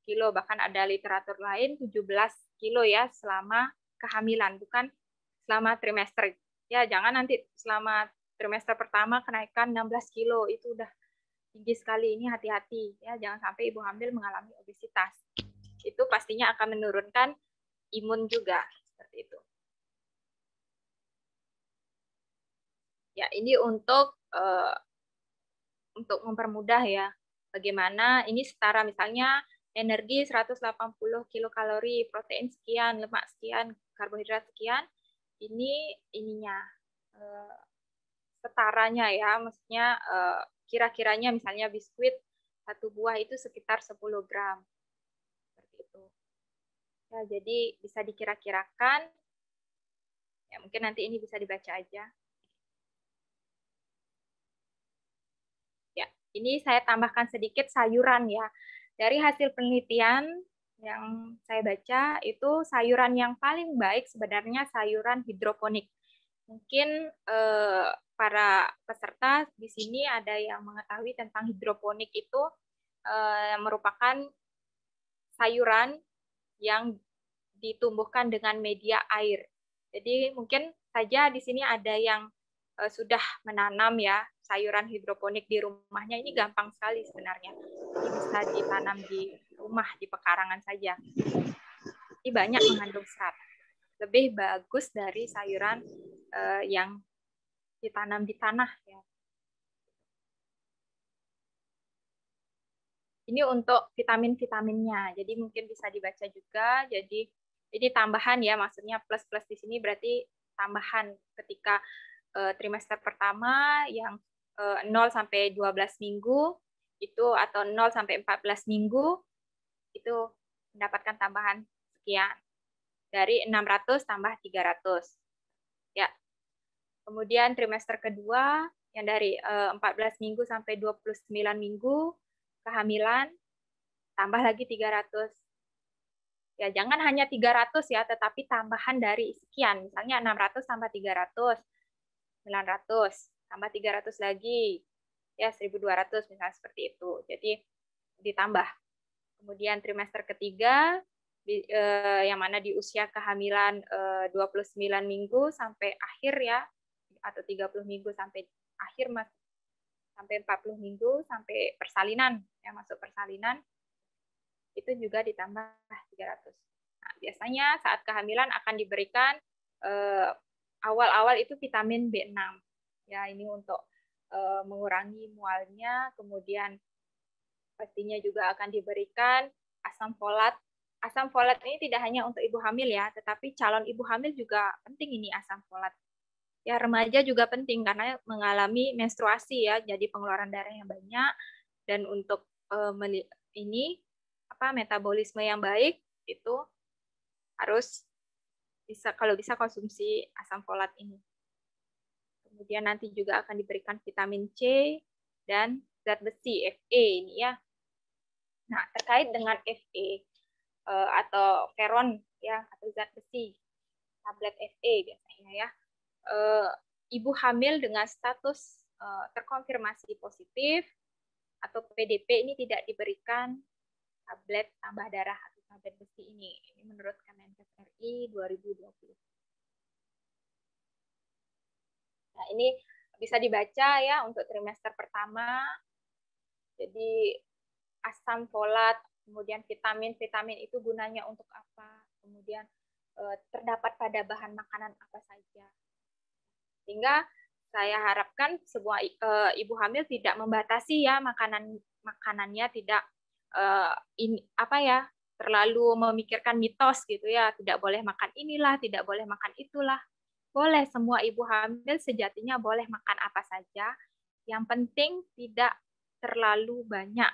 kilo, bahkan ada literatur lain 17 kilo ya selama kehamilan, bukan selama trimester. Ya, jangan nanti selama trimester pertama kenaikan 16 kilo, itu udah tinggi sekali, ini hati-hati ya, jangan sampai ibu hamil mengalami obesitas. itu pastinya akan menurunkan imun juga, seperti itu. Ya, ini untuk mempermudah ya, bagaimana ini setara misalnya energi 180 kilokalori, protein sekian, lemak sekian, karbohidrat sekian, ininya setaranya ya, maksudnya kira-kiranya misalnya biskuit satu buah itu sekitar 10 gram. Seperti itu. Ya, jadi bisa dikira-kirakan. Ya, mungkin nanti ini bisa dibaca aja. Ya, ini saya tambahkan sedikit sayuran ya. Dari hasil penelitian yang saya baca, itu sayuran yang paling baik sebenarnya sayuran hidroponik. Mungkin para peserta di sini ada yang mengetahui tentang hidroponik itu merupakan sayuran yang ditumbuhkan dengan media air. Jadi mungkin saja di sini ada yang sudah menanam ya sayuran hidroponik di rumahnya. Ini gampang sekali sebenarnya. Ini bisa ditanam di rumah, di pekarangan saja. Ini banyak mengandung serat. Lebih bagus dari sayuran yang ditanam di tanah ya. Ini untuk vitamin-vitaminnya. Jadi mungkin bisa dibaca juga. Jadi ini tambahan ya, maksudnya plus-plus di sini berarti tambahan ketika trimester pertama yang 0 sampai 12 minggu itu atau 0 sampai 14 minggu itu mendapatkan tambahan sekian. Dari 600 tambah 300. Ya. Kemudian trimester kedua yang dari 14 minggu sampai 29 minggu kehamilan, tambah lagi 300. Ya, jangan hanya 300 ya, tetapi tambahan dari sekian. Misalnya 600 tambah 300, 900, tambah 300 lagi, ya 1.200 misalnya seperti itu. Jadi ditambah. Kemudian trimester ketiga, yang mana di usia kehamilan 29 minggu sampai akhir ya, atau 30 minggu sampai akhir sampai 40 minggu sampai persalinan ya, masuk persalinan itu juga ditambah 300. Nah, biasanya saat kehamilan akan diberikan awal-awal itu vitamin B6 ya, ini untuk mengurangi mualnya. Kemudian pastinya juga akan diberikan asam folat. Asam folat ini tidak hanya untuk ibu hamil ya, tetapi calon ibu hamil juga penting ini asam folat. Ya, remaja juga penting karena mengalami menstruasi ya, jadi pengeluaran darah yang banyak, dan untuk ini metabolisme yang baik itu harus kalau bisa konsumsi asam folat ini. Kemudian nanti juga akan diberikan vitamin C dan zat besi Fe ini ya. Nah, terkait dengan Fe atau feron ya, atau zat besi, tablet Fe biasanya ya. Ibu hamil dengan status terkonfirmasi positif atau PDP ini tidak diberikan tablet tambah darah atau tablet besi ini. Ini menurut Kemenkes RI 2020. Nah, ini bisa dibaca ya untuk trimester pertama. Jadi asam folat, kemudian vitamin itu gunanya untuk apa? Kemudian terdapat pada bahan makanan apa saja. Sehingga saya harapkan sebuah ibu hamil tidak membatasi ya makanannya, tidak terlalu memikirkan mitos gitu ya, tidak boleh makan inilah, tidak boleh makan itulah. Boleh, semua ibu hamil sejatinya boleh makan apa saja. Yang penting tidak terlalu banyak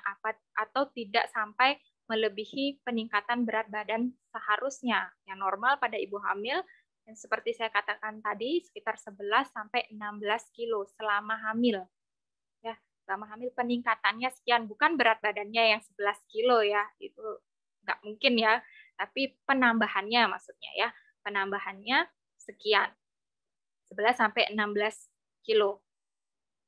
atau tidak sampai melebihi peningkatan berat badan seharusnya. Yang normal pada ibu hamil, yang seperti saya katakan tadi, sekitar 11 sampai 16 kilo selama hamil. Ya, selama hamil peningkatannya sekian, bukan berat badannya yang 11 kilo ya, itu nggak mungkin ya, tapi penambahannya maksudnya ya, penambahannya sekian, 11 sampai 16 kilo.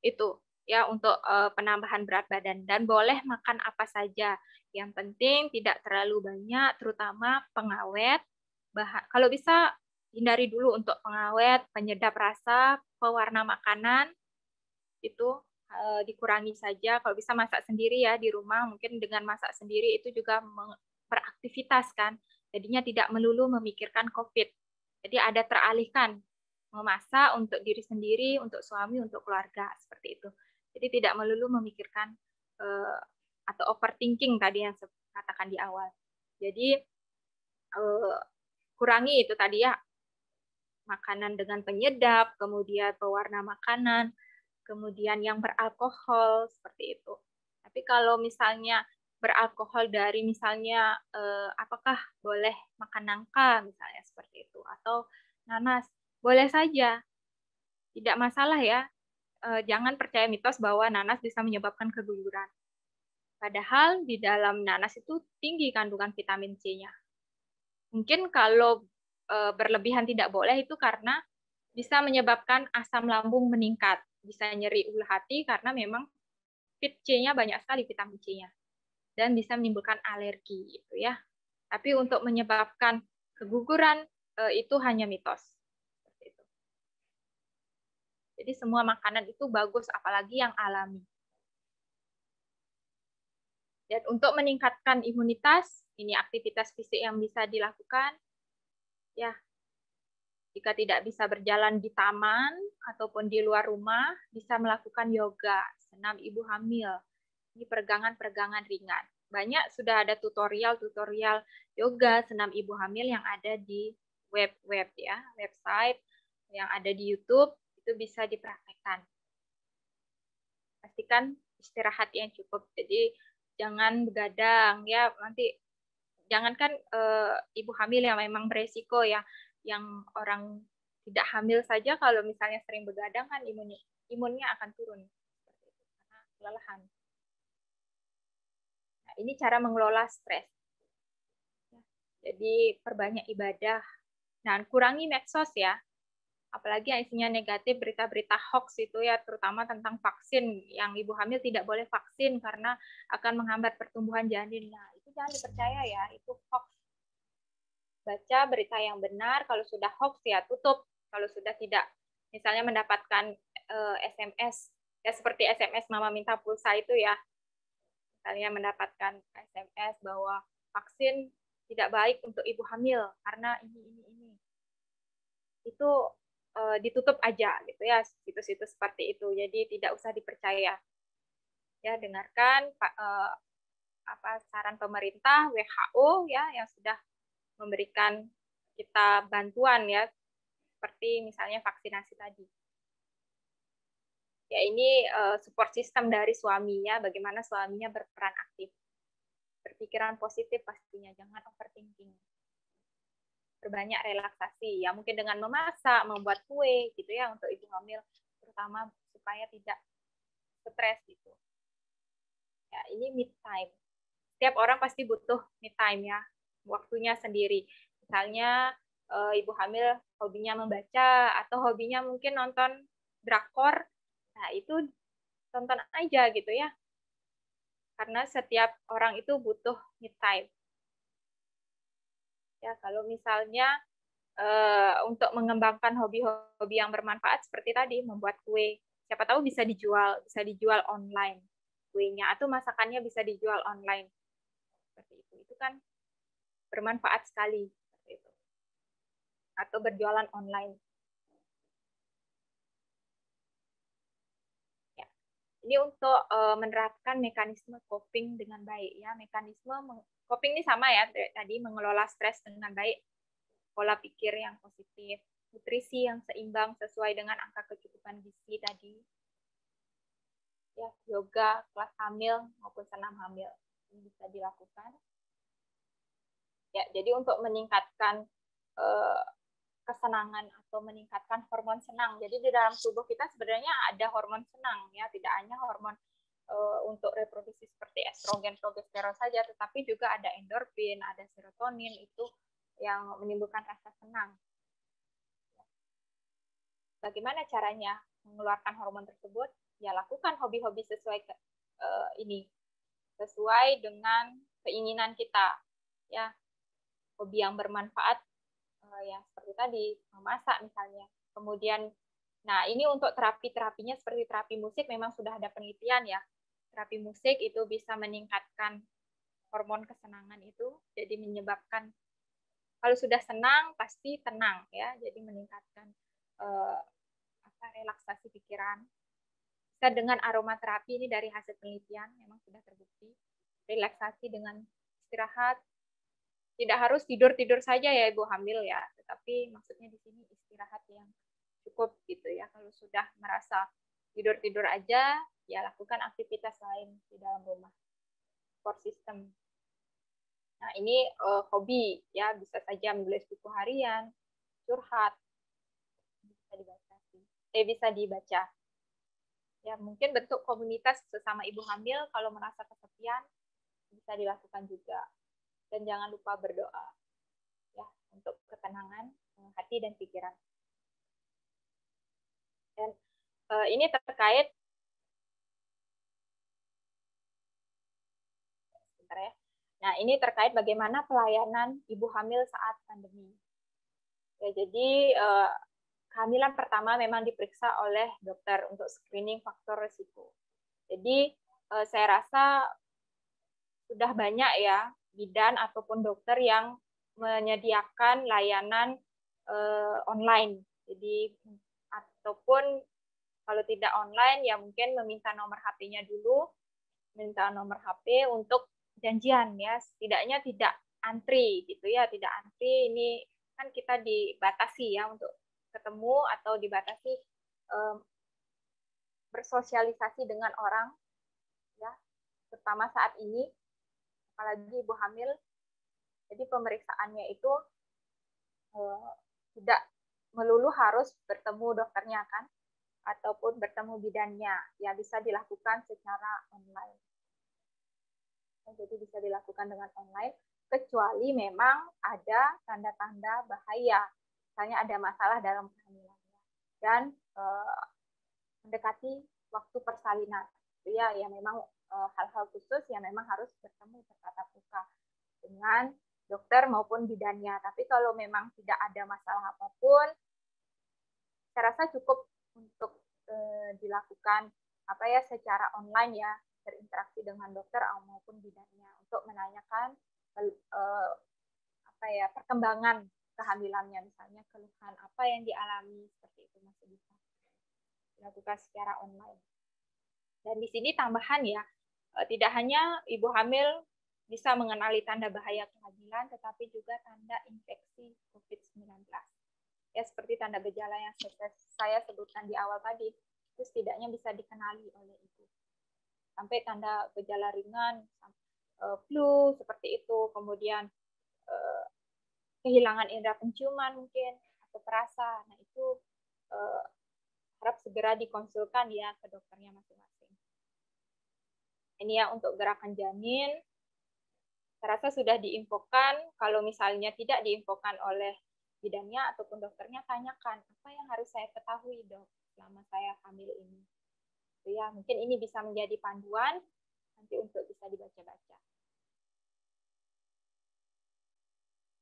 Itu ya untuk penambahan berat badan, dan boleh makan apa saja. Yang penting tidak terlalu banyak, terutama pengawet. Kalau bisa hindari dulu untuk pengawet, penyedap rasa, pewarna makanan, itu dikurangi saja. Kalau bisa masak sendiri ya di rumah, mungkin dengan masak sendiri itu juga beraktivitas kan. Jadinya tidak melulu memikirkan COVID. Jadi ada teralihkan memasak untuk diri sendiri, untuk suami, untuk keluarga seperti itu. Jadi tidak melulu memikirkan atau overthinking tadi yang saya katakan di awal. Jadi kurangi itu tadi ya, makanan dengan penyedap, kemudian pewarna makanan, kemudian yang beralkohol seperti itu. Tapi kalau misalnya beralkohol dari misalnya apakah boleh makan nangka misalnya seperti itu atau nanas, boleh saja, tidak masalah ya. Jangan percaya mitos bahwa nanas bisa menyebabkan keguguran. Padahal di dalam nanas itu tinggi kandungan vitamin C-nya. Mungkin kalau berlebihan tidak boleh itu karena bisa menyebabkan asam lambung meningkat, bisa nyeri ulu hati karena memang vit C-nya banyak sekali vitamin C-nya dan bisa menimbulkan alergi gitu ya. Tapi untuk menyebabkan keguguran itu hanya mitos. Jadi semua makanan itu bagus, apalagi yang alami. Dan untuk meningkatkan imunitas, ini aktivitas fisik yang bisa dilakukan. Ya, jika tidak bisa berjalan di taman ataupun di luar rumah, bisa melakukan yoga, senam ibu hamil. Ini peregangan-peregangan ringan. Banyak sudah ada tutorial-tutorial yoga, senam ibu hamil yang ada di web ya, website yang ada di YouTube. Itu bisa dipraktekkan. Pastikan istirahat yang cukup. Jadi jangan begadang ya, nanti jangankan ibu hamil yang memang beresiko ya, yang orang tidak hamil saja kalau misalnya sering begadang kan imunnya akan turun karena kelelahan. Nah, ini cara mengelola stres. Jadi perbanyak ibadah. Nah, kurangi medsos ya. Apalagi yang isinya negatif, berita-berita hoax itu ya, terutama tentang vaksin, yang ibu hamil tidak boleh vaksin karena akan menghambat pertumbuhan janin. Nah, itu jangan dipercaya ya, itu hoax. Baca berita yang benar, kalau sudah hoax ya tutup. Kalau sudah tidak, misalnya mendapatkan SMS, ya seperti SMS mama minta pulsa itu ya, misalnya mendapatkan SMS bahwa vaksin tidak baik untuk ibu hamil karena ini. Itu ditutup aja gitu ya, situs-situs seperti itu. Jadi tidak usah dipercaya. Ya, dengarkan saran pemerintah WHO ya yang sudah memberikan kita bantuan ya, seperti misalnya vaksinasi tadi. Ya, ini support system dari suaminya, bagaimana suaminya berperan aktif. Berpikiran positif pastinya, jangan overthinking. Berbanyak relaksasi ya, mungkin dengan memasak, membuat kue gitu ya untuk ibu hamil, terutama supaya tidak stres gitu. Ya, ini me time. Setiap orang pasti butuh me time ya, waktunya sendiri. Misalnya ibu hamil hobinya membaca atau hobinya mungkin nonton drakor. Nah, itu tonton aja gitu ya. Karena setiap orang itu butuh me time. Ya, kalau misalnya untuk mengembangkan hobi-hobi yang bermanfaat seperti tadi, membuat kue. Siapa tahu bisa dijual online kuenya, atau masakannya bisa dijual online. Seperti itu. Itu kan bermanfaat sekali. Seperti itu. Atau berjualan online. Ya. Ini untuk menerapkan mekanisme coping dengan baik ya. Mekanisme coping ini sama ya, tadi mengelola stres dengan baik, pola pikir yang positif, nutrisi yang seimbang sesuai dengan angka kecukupan gizi tadi, ya, yoga, kelas hamil maupun senam hamil ini bisa dilakukan. Ya, jadi untuk meningkatkan kesenangan atau meningkatkan hormon senang. Jadi di dalam tubuh kita sebenarnya ada hormon senang ya, tidak hanya hormon untuk reproduksi seperti estrogen, progesteron saja, tetapi juga ada endorfin, ada serotonin, itu yang menimbulkan rasa senang. Bagaimana caranya mengeluarkan hormon tersebut? Ya, lakukan hobi-hobi sesuai sesuai dengan keinginan kita. Ya, hobi yang bermanfaat, ya seperti tadi memasak misalnya. Kemudian, nah ini untuk terapinya seperti terapi musik memang sudah ada penelitian ya. Terapi musik itu bisa meningkatkan hormon kesenangan itu, jadi menyebabkan kalau sudah senang pasti tenang ya, jadi meningkatkan relaksasi pikiran. Bisa dengan aromaterapi, ini dari hasil penelitian memang sudah terbukti, relaksasi dengan istirahat. Tidak harus tidur-tidur saja ya ibu hamil ya, tetapi maksudnya di sini istirahat yang cukup gitu ya. Kalau sudah merasa tidur-tidur aja, ya lakukan aktivitas lain di dalam rumah. Support system. Nah, ini hobi ya, bisa saja menulis buku harian, curhat, bisa dibaca. Ya, mungkin bentuk komunitas sesama ibu hamil kalau merasa kesepian bisa dilakukan juga. Dan jangan lupa berdoa ya untuk ketenangan hati dan pikiran. Dan ini terkait sebentar ya. Nah, ini terkait bagaimana pelayanan ibu hamil saat pandemi. Ya, jadi kehamilan pertama memang diperiksa oleh dokter untuk screening faktor risiko. Jadi saya rasa sudah banyak ya bidan ataupun dokter yang menyediakan layanan online. Jadi ataupun kalau tidak online ya mungkin meminta nomor HP-nya dulu, minta nomor HP untuk janjian ya, setidaknya tidak antri gitu ya, tidak antri. Ini kan kita dibatasi ya untuk ketemu atau dibatasi bersosialisasi dengan orang ya, terutama saat ini apalagi ibu hamil. Jadi pemeriksaannya itu tidak melulu harus bertemu dokternya kan, ataupun bertemu bidannya, ya bisa dilakukan secara online. Jadi bisa dilakukan dengan online, kecuali memang ada tanda-tanda bahaya, misalnya ada masalah dalam kehamilannya dan mendekati waktu persalinan, ya memang hal-hal khusus yang memang harus bertemu bertatap muka dengan dokter maupun bidannya. Tapi kalau memang tidak ada masalah apapun, saya rasa cukup untuk dilakukan secara online ya, berinteraksi dengan dokter maupun bidannya untuk menanyakan perkembangan kehamilannya, misalnya keluhan apa yang dialami, seperti itu masih bisa dilakukan secara online. Dan di sini tambahan ya, tidak hanya ibu hamil bisa mengenali tanda bahaya kehamilan, tetapi juga tanda infeksi COVID-19. Ya, seperti tanda gejala yang saya sebutkan di awal tadi, itu setidaknya bisa dikenali oleh ibu. Sampai tanda gejala ringan, flu seperti itu, kemudian kehilangan indera penciuman mungkin atau perasa. Nah, itu harap segera dikonsulkan ya ke dokternya masing-masing. Ini ya untuk gerakan janin. Saya rasa sudah diinfokan. Kalau misalnya tidak diinfokan oleh bidannya ataupun dokternya, tanyakan apa yang harus saya ketahui dok selama saya hamil ini. Ya, mungkin ini bisa menjadi panduan nanti untuk bisa dibaca-baca.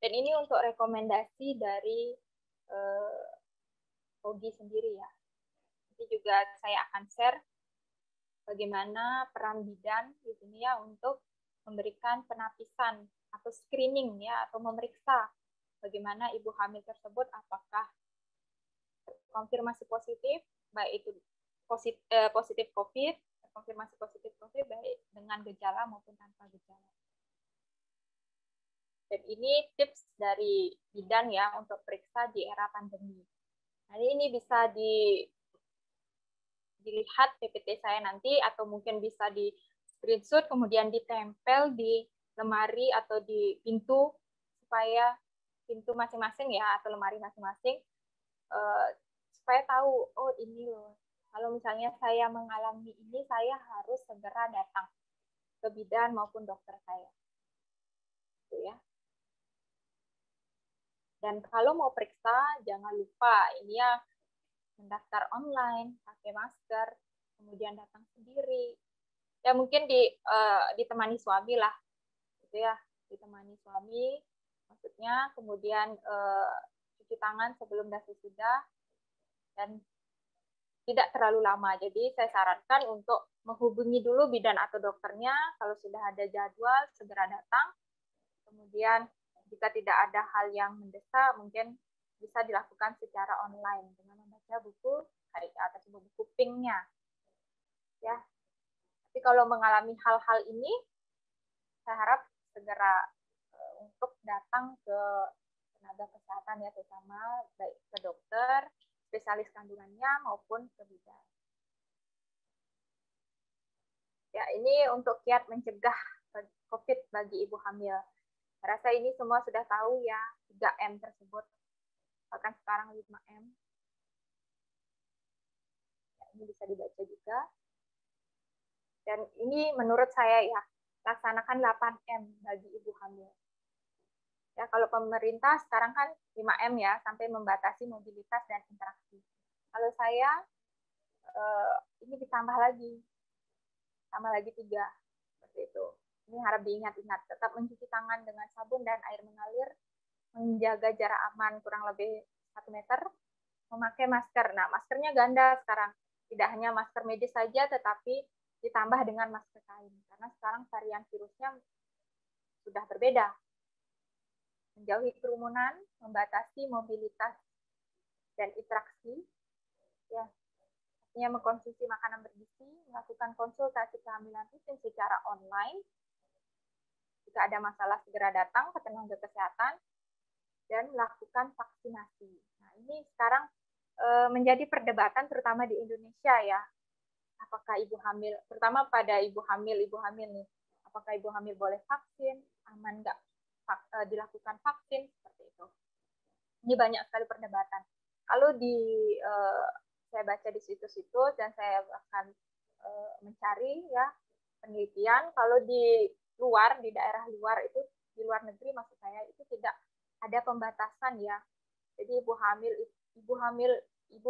Dan ini untuk rekomendasi dari Ogi sendiri ya. Nanti juga saya akan share bagaimana peran bidan di sini ya untuk memberikan penapisan atau screening ya, atau memeriksa bagaimana ibu hamil tersebut apakah konfirmasi positif, baik itu positif COVID, konfirmasi positif COVID baik dengan gejala maupun tanpa gejala. Dan ini tips dari bidan ya untuk periksa di era pandemi. Nah, ini bisa dilihat PPT saya nanti, atau mungkin bisa di screenshot kemudian ditempel di lemari atau di pintu, supaya pintu masing-masing ya atau lemari masing-masing supaya tahu, oh ini loh, kalau misalnya saya mengalami ini, saya harus segera datang ke bidan maupun dokter saya. Gitu ya. Dan kalau mau periksa, jangan lupa ini ya, mendaftar online, pakai masker, kemudian datang sendiri. Ya mungkin ditemani suami lah, gitu ya, ditemani suami, maksudnya kemudian cuci tangan sebelum dan sesudah, dan tidak terlalu lama. Jadi saya sarankan untuk menghubungi dulu bidan atau dokternya. Kalau sudah ada jadwal, segera datang. Kemudian jika tidak ada hal yang mendesak, mungkin bisa dilakukan secara online dengan membaca buku atau buku pingnya. Ya. Tapi kalau mengalami hal-hal ini, saya harap segera untuk datang ke tenaga kesehatan ya, terutama baik ke dokter, spesialis kandungannya maupun ke bidan. Ya, ini untuk kiat mencegah COVID bagi ibu hamil. Saya rasa ini semua sudah tahu ya, 3M tersebut. Bahkan sekarang 5M. Ya, ini bisa dibaca juga. Dan ini menurut saya ya, laksanakan 8M bagi ibu hamil. Ya, kalau pemerintah sekarang kan 5M ya, sampai membatasi mobilitas dan interaksi. Kalau saya, ini ditambah lagi 3, seperti itu. Ini harap diingat-ingat, tetap mencuci tangan dengan sabun dan air mengalir, menjaga jarak aman kurang lebih 1 meter, memakai masker. Nah, maskernya ganda sekarang. Tidak hanya masker medis saja, tetapi ditambah dengan masker kain. Karena sekarang varian virusnya sudah berbeda. Menjauhi kerumunan, membatasi mobilitas dan interaksi, ya, artinya mengkonsumsi makanan bergizi, melakukan konsultasi kehamilan rutin secara online. Jika ada masalah segera datang ke tenaga kesehatan dan melakukan vaksinasi. Nah, ini sekarang menjadi perdebatan terutama di Indonesia ya. Apakah ibu hamil, terutama pada ibu hamil nih, apakah ibu hamil boleh vaksin, aman nggak dilakukan vaksin, seperti itu. Ini banyak sekali perdebatan. Kalau saya baca di situs-situs dan saya akan mencari ya penelitian, kalau di daerah luar itu, di luar negeri maksud saya, itu tidak ada pembatasan ya. Jadi ibu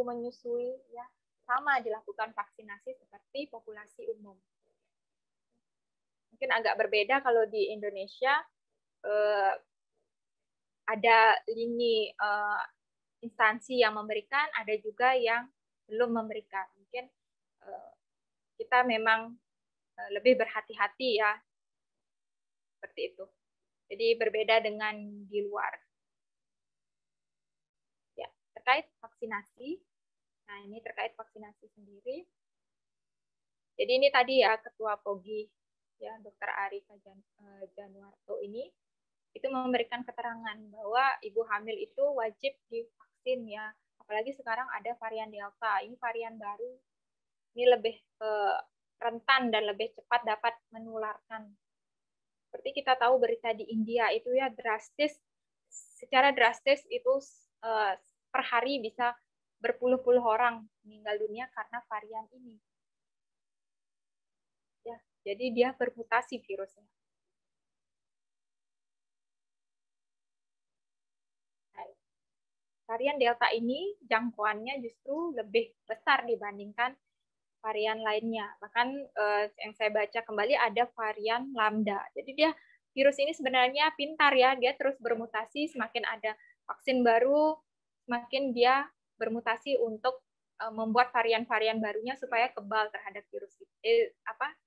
menyusui ya sama dilakukan vaksinasi seperti populasi umum. Mungkin agak berbeda kalau di Indonesia ada lini instansi yang memberikan, ada juga yang belum memberikan. Mungkin kita memang lebih berhati-hati ya, seperti itu. Jadi berbeda dengan di luar. Ya, terkait vaksinasi. Nah, ini terkait vaksinasi sendiri. Jadi ini tadi ya Ketua POGI ya, Dr. Arifah Januarto ini itu memberikan keterangan bahwa ibu hamil itu wajib divaksin ya. Apalagi sekarang ada varian Delta. Ini varian baru. Ini lebih rentan dan lebih cepat dapat menularkan. Seperti kita tahu berita di India itu ya secara drastis itu per hari bisa berpuluh-puluh orang meninggal dunia karena varian ini. Ya, jadi dia bermutasi virusnya. Varian Delta ini jangkauannya justru lebih besar dibandingkan varian lainnya. Bahkan yang saya baca kembali ada varian Lambda. Jadi virus ini sebenarnya pintar ya, dia terus bermutasi, semakin ada vaksin baru, semakin dia bermutasi untuk membuat varian-varian barunya supaya kebal terhadap virus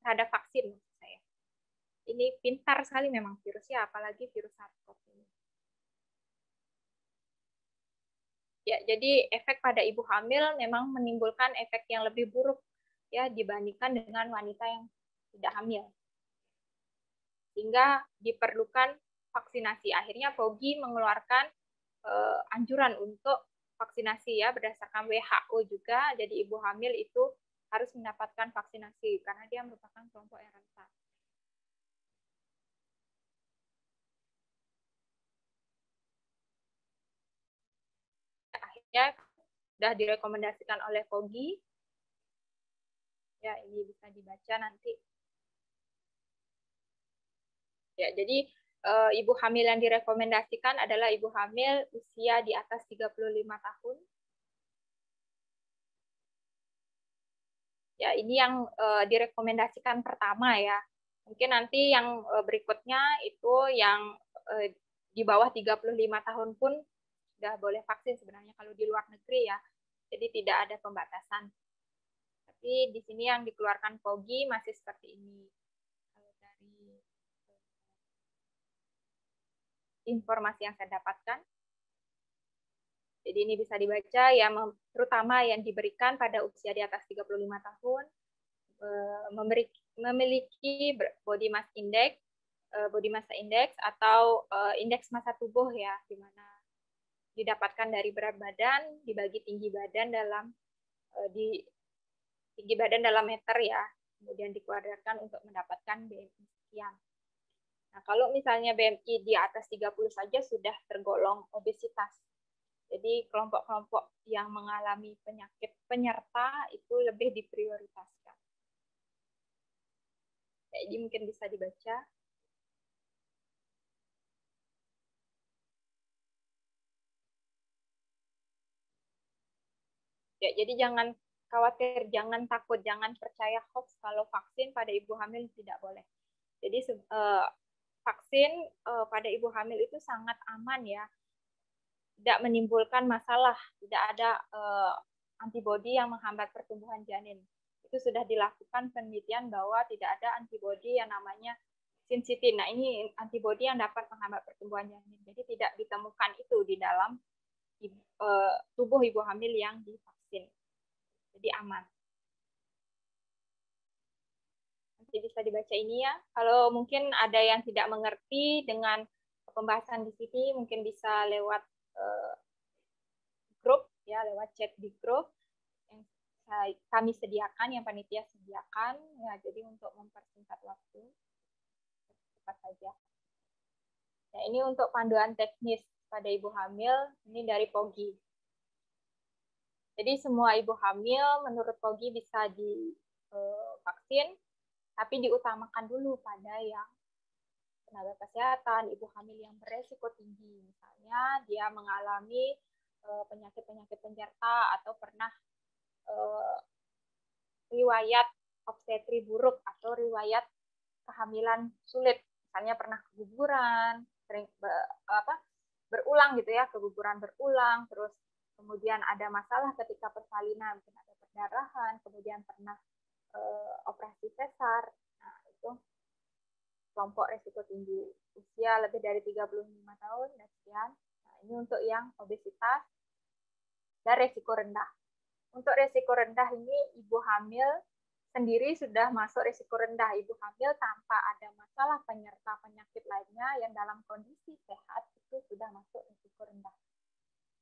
terhadap vaksin maksud saya. Ini pintar sekali memang virusnya, apalagi virus SARS-CoV ini. Ya, jadi efek pada ibu hamil memang menimbulkan efek yang lebih buruk ya dibandingkan dengan wanita yang tidak hamil. Sehingga diperlukan vaksinasi. Akhirnya POGI mengeluarkan anjuran untuk vaksinasi ya berdasarkan WHO juga. Jadi ibu hamil itu harus mendapatkan vaksinasi karena dia merupakan kelompok yang rentan. Akhirnya sudah direkomendasikan oleh POGI. Ya, ini bisa dibaca nanti. Ya, jadi ibu hamil yang direkomendasikan adalah ibu hamil usia di atas 35 tahun. Ya, ini yang direkomendasikan pertama ya. Mungkin nanti yang berikutnya itu yang di bawah 35 tahun pun sudah boleh vaksin sebenarnya kalau di luar negeri ya. Jadi tidak ada pembatasan. Tapi di sini yang dikeluarkan POGI masih seperti ini. Kalau dari informasi yang saya dapatkan. Jadi ini bisa dibaca ya, terutama yang diberikan pada usia di atas 35 tahun, memiliki body mass index, body mass index atau indeks massa tubuh ya, di mana didapatkan dari berat badan dibagi tinggi badan dalam tinggi badan dalam meter ya, kemudian dikuadratkan untuk mendapatkan BMI sekian. Nah, kalau misalnya BMI di atas 30 saja sudah tergolong obesitas. Jadi kelompok-kelompok yang mengalami penyakit penyerta itu lebih diprioritaskan. Jadi mungkin bisa dibaca. Ya, jadi jangan khawatir, jangan takut, jangan percaya hoax kalau vaksin pada ibu hamil tidak boleh. Jadi vaksin pada ibu hamil itu sangat aman ya, tidak menimbulkan masalah, tidak ada antibodi yang menghambat pertumbuhan janin. Itu sudah dilakukan penelitian bahwa tidak ada antibodi yang namanya sinsitin. Nah, ini antibodi yang dapat menghambat pertumbuhan janin. Jadi tidak ditemukan itu di dalam tubuh ibu hamil yang divaksin. Jadi aman. Nanti bisa dibaca ini ya. Kalau mungkin ada yang tidak mengerti dengan pembahasan di sini, mungkin bisa lewat grup ya, lewat chat di grup yang kami sediakan, yang panitia sediakan ya. Jadi untuk mempersingkat waktu cepat saja. Nah, ini untuk panduan teknis pada ibu hamil, ini dari POGI. Jadi semua ibu hamil menurut POGI bisa divaksin, tapi diutamakan dulu pada yang tenaga kesehatan, ibu hamil yang beresiko tinggi. Misalnya dia mengalami penyakit-penyakit penyerta atau pernah riwayat obstetri buruk atau riwayat kehamilan sulit. Misalnya pernah keguguran, sering berulang gitu ya, keguguran berulang, terus kemudian ada masalah ketika persalinan, mungkin ada perdarahan, kemudian pernah operasi sesar. Nah, itu kelompok resiko tinggi, usia lebih dari 35 tahun dan sekian. Nah, ini untuk yang obesitas dan resiko rendah. Untuk resiko rendah ini ibu hamil sendiri sudah masuk resiko rendah. Ibu hamil tanpa ada masalah penyerta penyakit lainnya yang dalam kondisi sehat itu sudah masuk resiko rendah.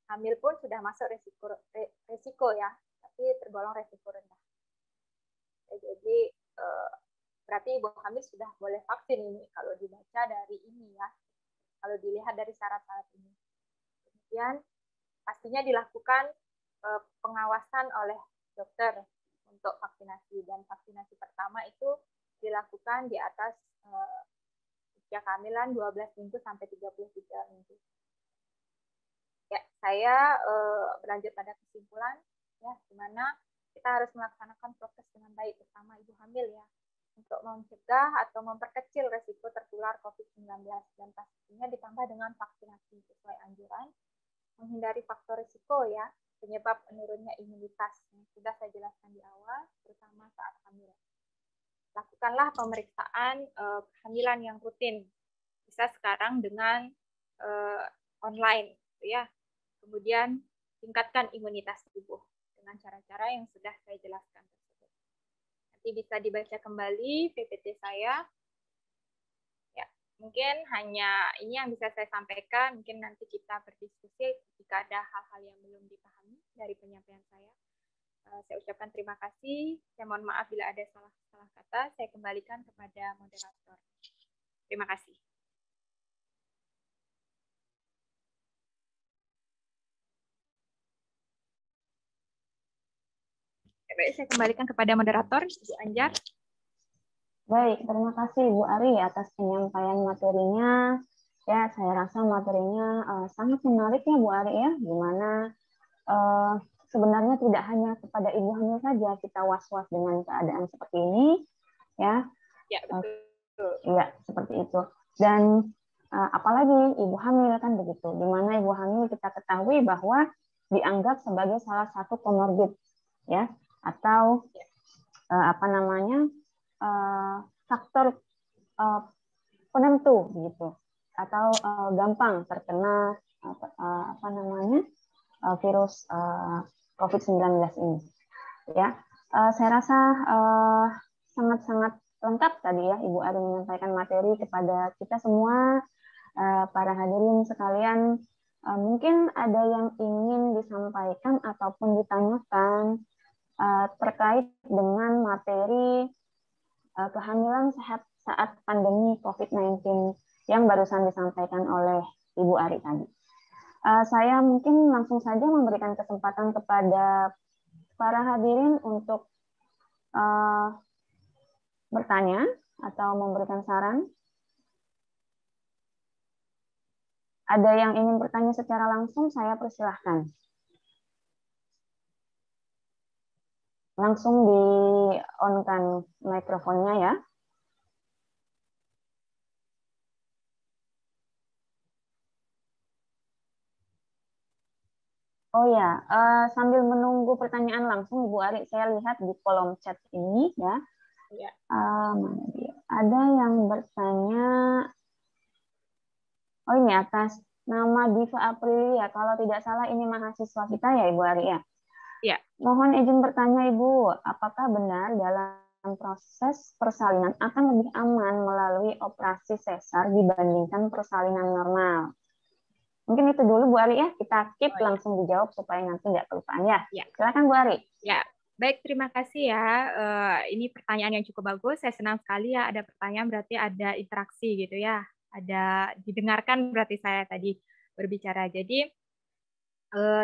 Hamil pun sudah masuk resiko ya, tapi tergolong resiko rendah. Jadi berarti ibu hamil sudah boleh vaksin ini kalau dibaca dari ini ya, kalau dilihat dari syarat-syarat ini. Kemudian pastinya dilakukan pengawasan oleh dokter untuk vaksinasi, dan vaksinasi pertama itu dilakukan di atas usia kehamilan 12 minggu sampai 33 minggu. Ya, saya berlanjut pada kesimpulan ya, di mana kita harus melaksanakan prokes dengan baik bersama ibu hamil ya, untuk mencegah atau memperkecil resiko tertular COVID-19, dan pastinya ditambah dengan vaksinasi sesuai anjuran, menghindari faktor risiko ya, penyebab menurunnya imunitas yang sudah saya jelaskan di awal, terutama saat hamil. Lakukanlah pemeriksaan kehamilan yang rutin, bisa sekarang dengan online ya. Kemudian tingkatkan imunitas tubuh dengan cara-cara yang sudah saya jelaskan tersebut. Nanti bisa dibaca kembali PPT saya. Ya, mungkin hanya ini yang bisa saya sampaikan. Mungkin nanti kita berdiskusi jika ada hal-hal yang belum dipahami dari penyampaian saya. Saya ucapkan terima kasih. Saya mohon maaf bila ada salah kata. Saya kembalikan kepada moderator. Terima kasih. Baik, saya kembalikan kepada moderator, Ibu Anjar. Baik, terima kasih Bu Ari atas penyampaian materinya. Ya, saya rasa materinya sangat menarik ya Bu Ari ya, di mana sebenarnya tidak hanya kepada ibu hamil saja kita was-was dengan keadaan seperti ini, ya. Ya, betul. Iya, seperti itu. Dan apalagi ibu hamil kan begitu, di mana ibu hamil kita ketahui bahwa dianggap sebagai salah satu komorbid, ya, atau apa namanya faktor penentu gitu, atau gampang terkena apa namanya virus COVID-19 ini. Ya, saya rasa sangat-sangat lengkap tadi ya Ibu Ari menyampaikan materi kepada kita semua, para hadirin sekalian. Mungkin ada yang ingin disampaikan ataupun ditanyakan terkait dengan materi kehamilan saat pandemi COVID-19 yang barusan disampaikan oleh Ibu Ari tadi. Saya mungkin langsung saja memberikan kesempatan kepada para hadirin untuk bertanya atau memberikan saran. Ada yang ingin bertanya secara langsung, saya persilahkan. Langsung di-on-kan mikrofonnya ya. Oh ya, sambil menunggu pertanyaan langsung, Ibu Ari, saya lihat di kolom chat ini ya. Ya. Mana dia? Ada yang bertanya. Oh ini atas nama Diva Aprilia. Kalau tidak salah ini mahasiswa kita ya Ibu Ari ya. Ya. Mohon izin bertanya Ibu, apakah benar dalam proses persalinan akan lebih aman melalui operasi sesar dibandingkan persalinan normal? Mungkin itu dulu Bu Ari ya, kita keep langsung dijawab supaya nanti nggak kelupaan ya. Silakan Bu Ari. Ya, baik, terima kasih ya. Ini pertanyaan yang cukup bagus. Saya senang sekali ya ada pertanyaan, berarti ada interaksi gitu ya. Ada didengarkan berarti saya tadi berbicara. Jadi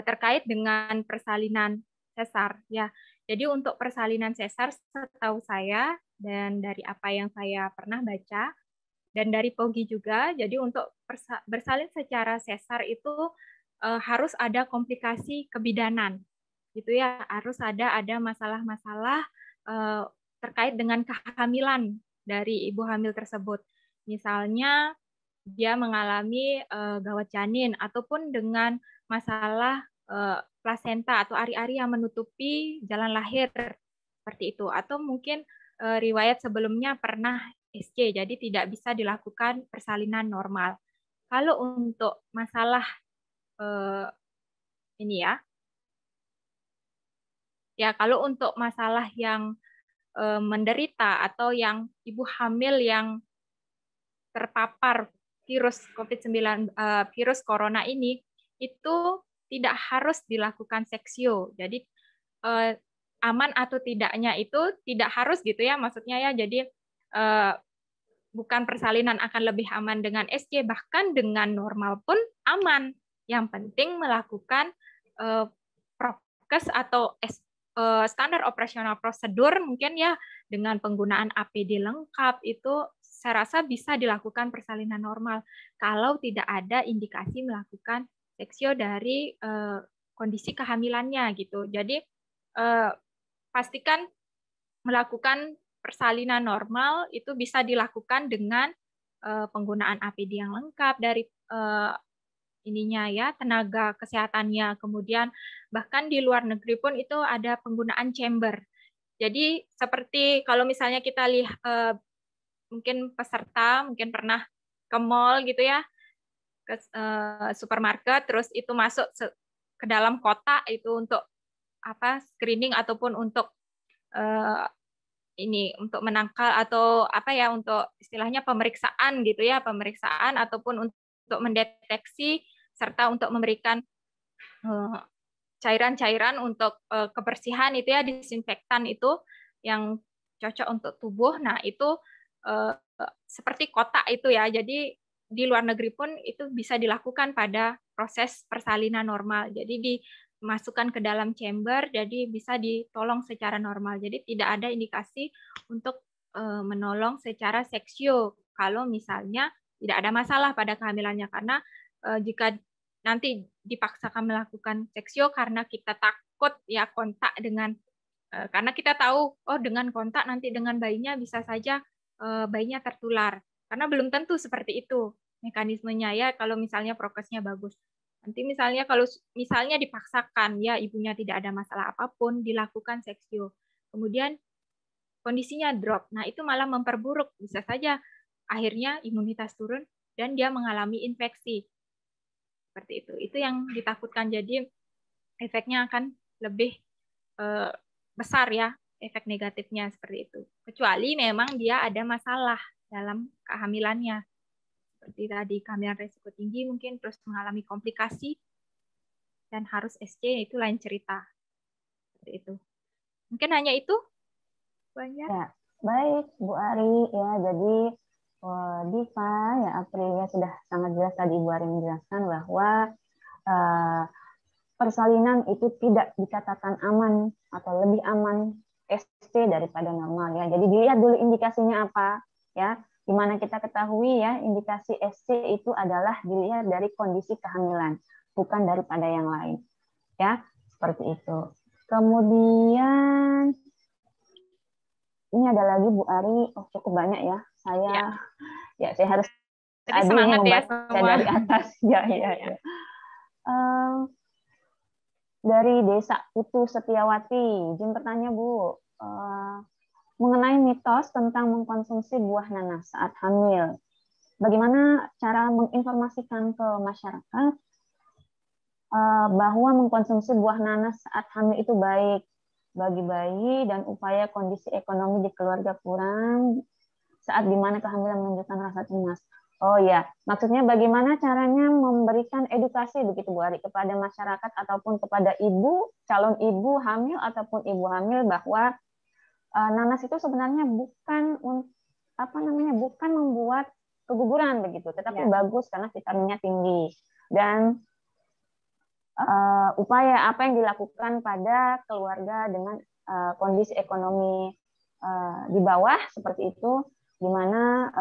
terkait dengan persalinan sesar ya. Jadi untuk persalinan sesar setahu saya dan dari apa yang saya pernah baca dan dari POGI juga, jadi untuk bersalin secara sesar itu harus ada komplikasi kebidanan, gitu ya, harus ada masalah-masalah terkait dengan kehamilan dari ibu hamil tersebut. Misalnya dia mengalami gawat janin ataupun dengan masalah plasenta atau ari-ari yang menutupi jalan lahir seperti itu, atau mungkin riwayat sebelumnya pernah SC, jadi tidak bisa dilakukan persalinan normal. Kalau untuk masalah ini ya kalau untuk masalah yang menderita atau yang ibu hamil yang terpapar virus COVID-19, virus corona ini, itu tidak harus dilakukan seksio. Jadi aman atau tidaknya itu tidak harus gitu ya, maksudnya ya. Jadi bukan persalinan akan lebih aman dengan SC, bahkan dengan normal pun aman. Yang penting melakukan prokes atau standar operasional prosedur mungkin ya, dengan penggunaan APD lengkap, itu saya rasa bisa dilakukan persalinan normal kalau tidak ada indikasi melakukan seksio dari kondisi kehamilannya gitu. Jadi pastikan melakukan persalinan normal itu bisa dilakukan dengan penggunaan APD yang lengkap dari ininya ya, tenaga kesehatannya. Kemudian bahkan di luar negeri pun itu ada penggunaan chamber. Jadi seperti kalau misalnya kita lihat mungkin peserta mungkin pernah ke mall gitu ya, ke supermarket, terus itu masuk ke dalam kotak itu untuk apa screening ataupun untuk ini untuk menangkal atau apa ya, untuk istilahnya pemeriksaan gitu ya, pemeriksaan ataupun untuk mendeteksi serta untuk memberikan cairan-cairan untuk kebersihan itu ya, disinfektan itu yang cocok untuk tubuh. Nah, itu seperti kotak itu ya. Jadi di luar negeri pun itu bisa dilakukan pada proses persalinan normal. Jadi dimasukkan ke dalam chamber, jadi bisa ditolong secara normal. Jadi tidak ada indikasi untuk menolong secara seksio kalau misalnya tidak ada masalah pada kehamilannya. Karena jika nanti dipaksakan melakukan seksio karena kita takut ya kontak dengan, karena kita tahu oh dengan kontak nanti dengan bayinya bisa saja bayinya tertular. Karena belum tentu seperti itu mekanismenya ya, kalau misalnya prokesnya bagus. Nanti misalnya kalau misalnya dipaksakan ya ibunya tidak ada masalah apapun, dilakukan seksio. Kemudian kondisinya drop. Nah, itu malah memperburuk. Bisa saja akhirnya imunitas turun dan dia mengalami infeksi. Seperti itu. Itu yang ditakutkan. Jadi efeknya akan lebih besar ya, efek negatifnya seperti itu. Kecuali memang dia ada masalah dalam kehamilannya. Seperti tadi, kehamilan resiko tinggi mungkin terus mengalami komplikasi dan harus SC, itu lain cerita. Seperti itu. Mungkin hanya itu, banyak. Ya, baik Bu Ari ya. Jadi Diva ya, Aprilia sudah sangat jelas tadi Bu Ari menjelaskan bahwa persalinan itu tidak dikatakan aman atau lebih aman SC daripada normal ya. Jadi dilihat dulu indikasinya apa ya. Dimana kita ketahui ya indikasi SC itu adalah dilihat dari kondisi kehamilan, bukan daripada yang lain ya, seperti itu. Kemudian ini ada lagi Bu Ari, cukup banyak ya. Saya harus tapi tadi semangat membaca ya semua. dari atas ya. Dari Desa Putu Setiawati, izin bertanya Bu, mengenai mitos tentang mengkonsumsi buah nanas saat hamil. Bagaimana cara menginformasikan ke masyarakat bahwa mengkonsumsi buah nanas saat hamil itu baik bagi bayi dan upaya kondisi ekonomi di keluarga kurang saat dimana kehamilan menunjukkan rasa cemas. Oh ya, maksudnya bagaimana caranya memberikan edukasi begitu Bu Ari kepada masyarakat ataupun kepada ibu, calon ibu hamil ataupun ibu hamil bahwa nanas itu sebenarnya bukan bukan membuat keguguran begitu, tetapi bagus karena vitaminnya tinggi. Dan upaya apa yang dilakukan pada keluarga dengan kondisi ekonomi di bawah seperti itu, di mana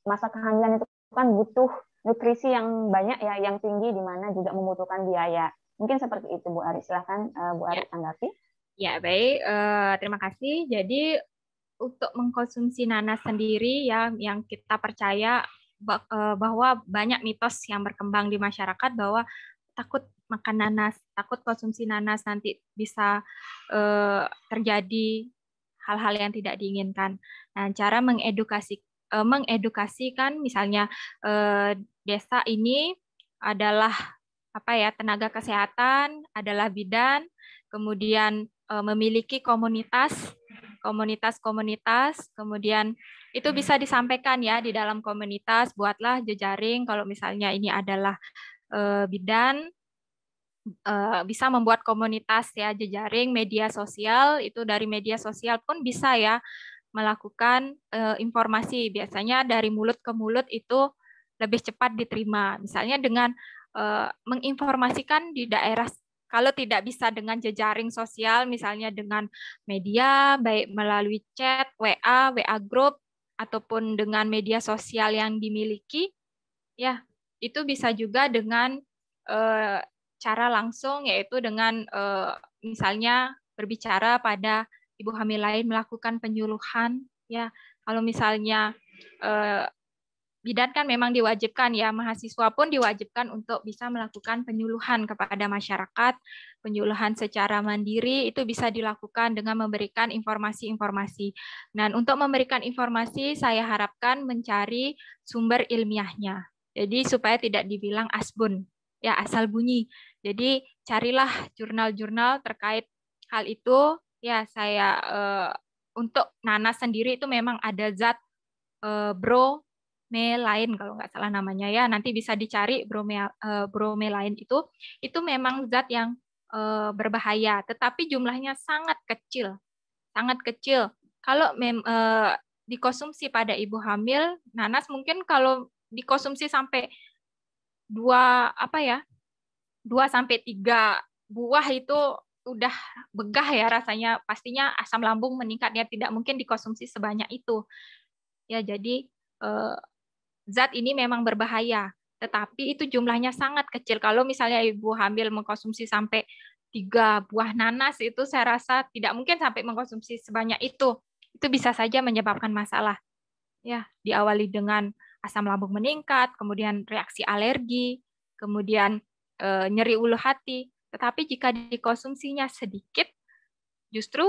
masa kehamilan itu kan butuh nutrisi yang banyak ya, yang tinggi, di mana juga membutuhkan biaya. Mungkin seperti itu Bu Ari. Silahkan Bu Ari tanggapi. Ya, baik. Terima kasih. Jadi untuk mengkonsumsi nanas sendiri ya, yang kita percaya bahwa banyak mitos yang berkembang di masyarakat bahwa takut makan nanas, takut konsumsi nanas nanti bisa terjadi hal-hal yang tidak diinginkan. Nah, cara mengedukasikan misalnya desa ini adalah tenaga kesehatan, adalah bidan, kemudian memiliki komunitas, kemudian itu bisa disampaikan ya di dalam komunitas, buatlah jejaring kalau misalnya ini adalah bidan, bisa membuat komunitas ya, jejaring media sosial, itu dari media sosial pun bisa ya melakukan informasi. Biasanya dari mulut ke mulut itu lebih cepat diterima. Misalnya dengan menginformasikan di daerah, kalau tidak bisa dengan jejaring sosial, misalnya dengan media, baik melalui chat, WA group, ataupun dengan media sosial yang dimiliki, ya itu bisa juga dengan cara langsung, yaitu dengan misalnya berbicara pada ibu hamil lain, melakukan penyuluhan ya. Kalau misalnya bidan kan memang diwajibkan ya, mahasiswa pun diwajibkan untuk bisa melakukan penyuluhan kepada masyarakat, penyuluhan secara mandiri itu bisa dilakukan dengan memberikan informasi-informasi. Dan untuk memberikan informasi saya harapkan mencari sumber ilmiahnya. Jadi supaya tidak dibilang asbun, ya asal bunyi. Jadi carilah jurnal-jurnal terkait hal itu. Ya saya untuk nanas sendiri itu memang ada zat bromelain kalau nggak salah namanya ya. Nanti bisa dicari bromelain itu memang zat yang berbahaya, tetapi jumlahnya sangat kecil, sangat kecil. Kalau dikonsumsi pada ibu hamil, nanas mungkin kalau dikonsumsi sampai 2 sampai 3 buah itu udah begah ya rasanya, pastinya asam lambung meningkat ya, tidak mungkin dikonsumsi sebanyak itu. Ya, jadi zat ini memang berbahaya, tetapi itu jumlahnya sangat kecil. Kalau misalnya ibu hamil mengkonsumsi sampai 3 buah nanas, itu saya rasa tidak mungkin sampai mengkonsumsi sebanyak itu. Itu bisa saja menyebabkan masalah. Ya, diawali dengan asam lambung meningkat, kemudian reaksi alergi, kemudian nyeri ulu hati. Tetapi jika dikonsumsinya sedikit, justru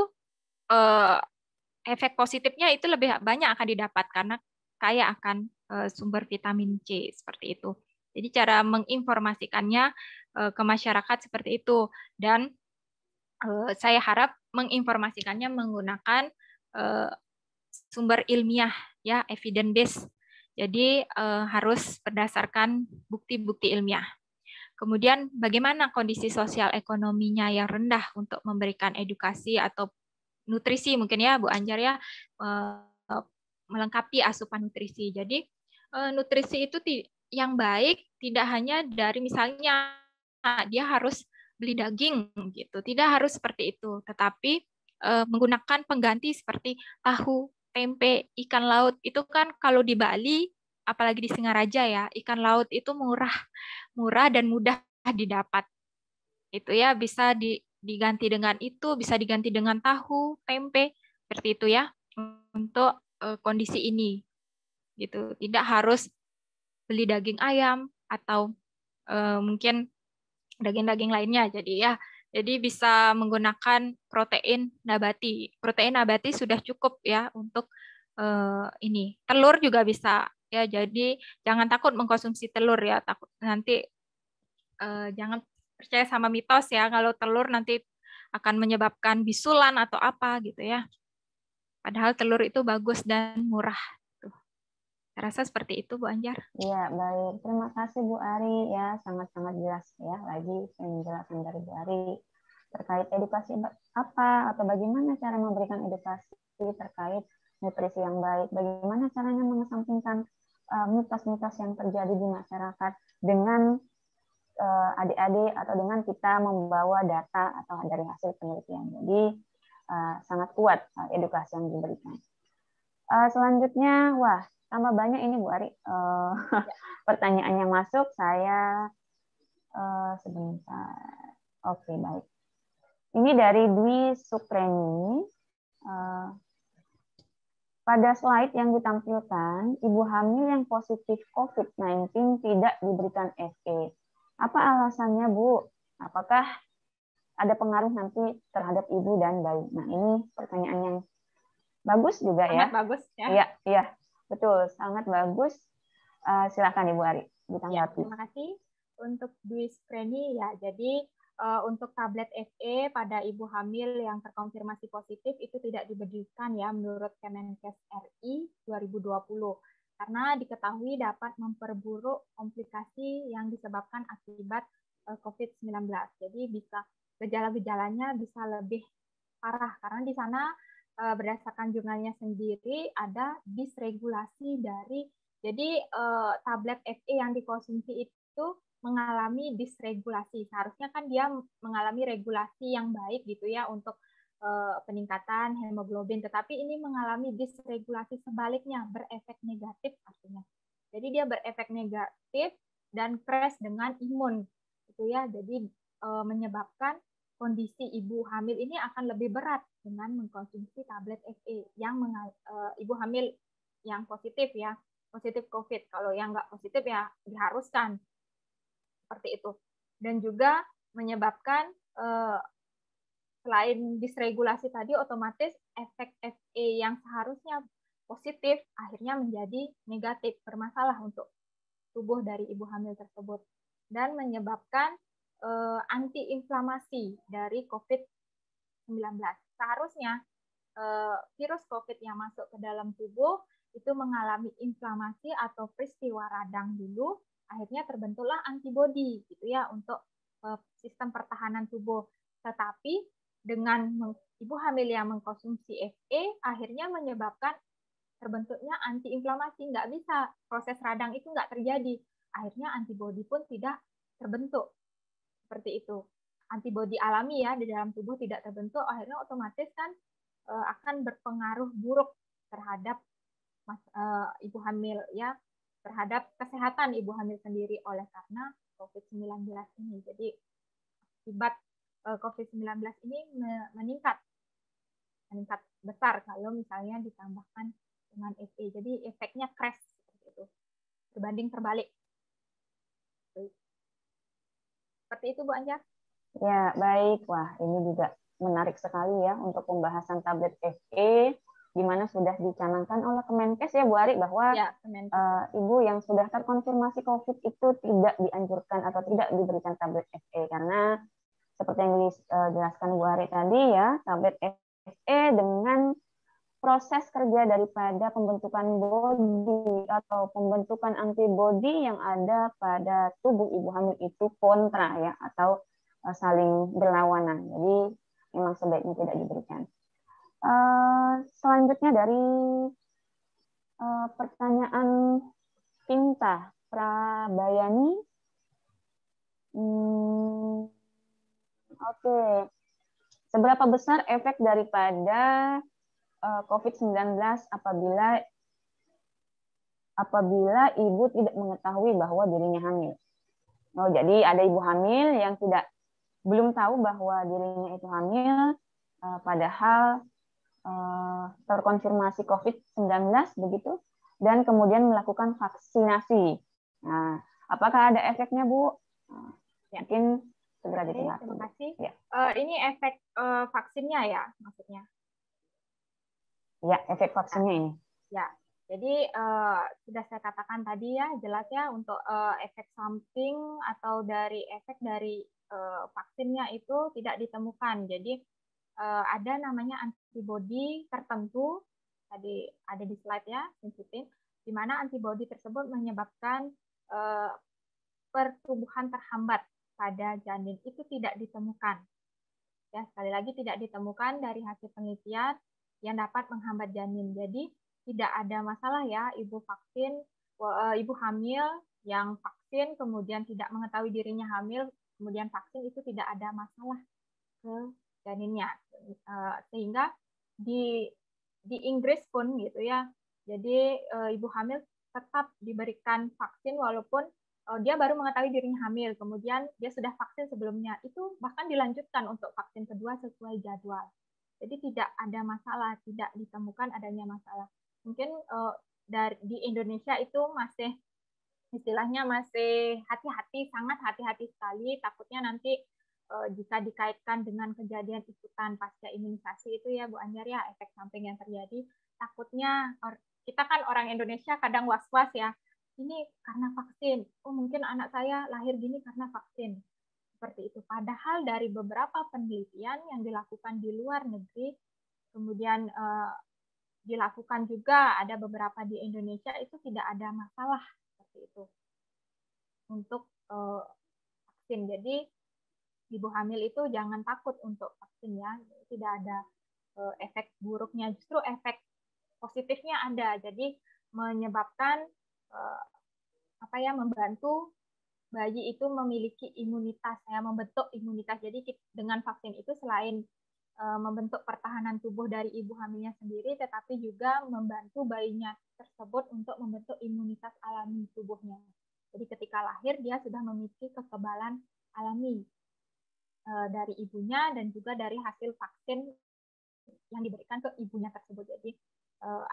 efek positifnya itu lebih banyak akan didapat karena kaya akan sumber vitamin C seperti itu. Jadi cara menginformasikannya ke masyarakat seperti itu, dan saya harap menginformasikannya menggunakan sumber ilmiah, ya, evidence based. Jadi harus berdasarkan bukti-bukti ilmiah. Kemudian bagaimana kondisi sosial ekonominya yang rendah untuk memberikan edukasi atau nutrisi mungkin ya Bu Anjar ya, melengkapi asupan nutrisi. Jadi nutrisi itu yang baik tidak hanya dari misalnya dia harus beli daging gitu, tidak harus seperti itu, tetapi menggunakan pengganti seperti tahu, tempe, ikan laut. Itu kan kalau di Bali, apalagi di Singaraja ya, ikan laut itu murah dan mudah didapat. Itu ya, bisa diganti dengan itu, bisa diganti dengan tahu, tempe, seperti itu ya, untuk kondisi ini. Gitu. Tidak harus beli daging ayam atau mungkin daging-daging lainnya. Jadi bisa menggunakan protein nabati. Protein nabati sudah cukup ya untuk ini. Telur juga bisa ya. Jadi jangan takut mengkonsumsi telur ya. Takut nanti jangan percaya sama mitos ya kalau telur nanti akan menyebabkan bisulan atau apa gitu ya. Padahal telur itu bagus dan murah. Saya rasa seperti itu Bu Anjar. Iya, baik. Terima kasih Bu Ari ya, sangat-sangat jelas ya. Lagi penjelasan dari Bu Ari terkait edukasi apa atau bagaimana cara memberikan edukasi terkait nutrisi yang baik, bagaimana caranya mengesampingkan mitos-mitos yang terjadi di masyarakat dengan adik-adik atau dengan kita membawa data atau dari hasil penelitian. Jadi sangat kuat edukasi yang diberikan. Selanjutnya, wah, tambah banyak ini Bu Ari. Pertanyaan yang masuk, saya sebentar. Oke, baik. Ini dari Dwi Supreni. Pada slide yang ditampilkan, ibu hamil yang positif COVID-19 tidak diberikan FE. Apa alasannya, Bu? Apakah ada pengaruh nanti terhadap ibu dan bayi? Nah, ini pertanyaan yang bagus juga ya. Sangat bagus ya. Iya, iya, betul, sangat bagus. Silakan Ibu Ari ditanggapi. Ya, terima kasih untuk Dwi Supreni ya. Jadi untuk tablet FE pada ibu hamil yang terkonfirmasi positif itu tidak diberikan ya menurut Kemenkes RI 2020 karena diketahui dapat memperburuk komplikasi yang disebabkan akibat COVID-19. Jadi bisa gejala-gejalanya bisa lebih parah karena di sana berdasarkan jurnalnya sendiri ada disregulasi dari jadi tablet FE yang dikonsumsi itu mengalami disregulasi. Seharusnya kan dia mengalami regulasi yang baik gitu ya untuk peningkatan hemoglobin, tetapi ini mengalami disregulasi sebaliknya, berefek negatif artinya. Jadi dia berefek negatif dan crash dengan imun gitu ya. Jadi menyebabkan kondisi ibu hamil ini akan lebih berat dengan mengkonsumsi tablet FE yang ibu hamil yang positif ya, positif COVID. Kalau yang nggak positif ya diharuskan seperti itu. Dan juga menyebabkan selain disregulasi tadi, otomatis efek FE yang seharusnya positif akhirnya menjadi negatif, bermasalah untuk tubuh dari ibu hamil tersebut dan menyebabkan antiinflamasi dari COVID-19. Seharusnya virus COVID yang masuk ke dalam tubuh itu mengalami inflamasi atau peristiwa radang dulu, akhirnya terbentuklah antibodi gitu ya untuk sistem pertahanan tubuh. Tetapi dengan ibu hamil yang mengkonsumsi FE akhirnya menyebabkan terbentuknya antiinflamasi, nggak bisa proses radang itu nggak terjadi, akhirnya antibodi pun tidak terbentuk seperti itu. Antibodi alami ya di dalam tubuh tidak terbentuk, akhirnya otomatis kan akan berpengaruh buruk terhadap ibu hamil ya, terhadap kesehatan ibu hamil sendiri oleh karena COVID-19 ini. Jadi akibat COVID-19 ini meningkat besar kalau misalnya ditambahkan dengan FE. Jadi efeknya crash seperti itu, berbanding terbalik. Seperti itu Bu Anjar. Ya, baik. Wah, ini juga menarik sekali ya untuk pembahasan tablet FE. di mana sudah dicanangkan oleh Kemenkes ya Bu Ari bahwa Ya, ibu yang sudah terkonfirmasi COVID itu tidak dianjurkan atau tidak diberikan tablet FE karena seperti yang dijelaskan Bu Ari tadi ya, tablet FE dengan proses kerja daripada pembentukan bodi atau pembentukan antibodi yang ada pada tubuh ibu hamil itu kontra ya atau saling berlawanan. Jadi memang sebaiknya tidak diberikan. Selanjutnya dari pertanyaan Pinta Prabayani. Oke. Seberapa besar efek daripada COVID-19 apabila ibu tidak mengetahui bahwa dirinya hamil? Oh, jadi ada ibu hamil yang belum tahu bahwa dirinya itu hamil, padahal terkonfirmasi COVID-19 begitu, dan kemudian melakukan vaksinasi. Nah, apakah ada efeknya, Bu? Mungkin segera dijelaskan. Terima kasih. Ya. Ini efek vaksinnya ya, maksudnya? Ya, efek vaksinnya ini. Ya, jadi sudah saya katakan tadi ya, jelas ya untuk efek samping atau efek dari vaksinnya itu tidak ditemukan. Jadi ada namanya antibodi tertentu, tadi ada di slide ya, sensitif, di mana antibodi tersebut menyebabkan pertumbuhan terhambat pada janin itu tidak ditemukan. Ya, sekali lagi tidak ditemukan dari hasil penelitian yang dapat menghambat janin. Jadi tidak ada masalah ya ibu hamil yang vaksin kemudian tidak mengetahui dirinya hamil kemudian vaksin itu tidak ada masalah ke janinnya. Sehingga di Inggris pun gitu ya. Jadi ibu hamil tetap diberikan vaksin walaupun dia baru mengetahui dirinya hamil, kemudian dia sudah vaksin sebelumnya, itu bahkan dilanjutkan untuk vaksin kedua sesuai jadwal. Jadi tidak ada masalah, tidak ditemukan adanya masalah. Mungkin di Indonesia itu masih istilahnya masih hati-hati, sangat hati-hati sekali, takutnya nanti jika dikaitkan dengan kejadian ikutan pasca imunisasi itu ya Bu Anjar ya, efek samping yang terjadi, takutnya kita kan orang Indonesia kadang was-was ya, ini karena vaksin, oh mungkin anak saya lahir gini karena vaksin. Seperti itu. Padahal dari beberapa penelitian yang dilakukan di luar negeri, kemudian dilakukan juga ada beberapa di Indonesia, itu tidak ada masalah seperti itu untuk vaksin. Jadi ibu hamil itu jangan takut untuk vaksin ya, tidak ada efek buruknya, justru efek positifnya ada. Jadi menyebabkan membantu bayi itu memiliki imunitas ya, membentuk imunitas. Jadi dengan vaksin itu selain membentuk pertahanan tubuh dari ibu hamilnya sendiri, tetapi juga membantu bayinya tersebut untuk membentuk imunitas alami tubuhnya. Jadi ketika lahir dia sudah memiliki kekebalan alami dari ibunya dan juga dari hasil vaksin yang diberikan ke ibunya tersebut. Jadi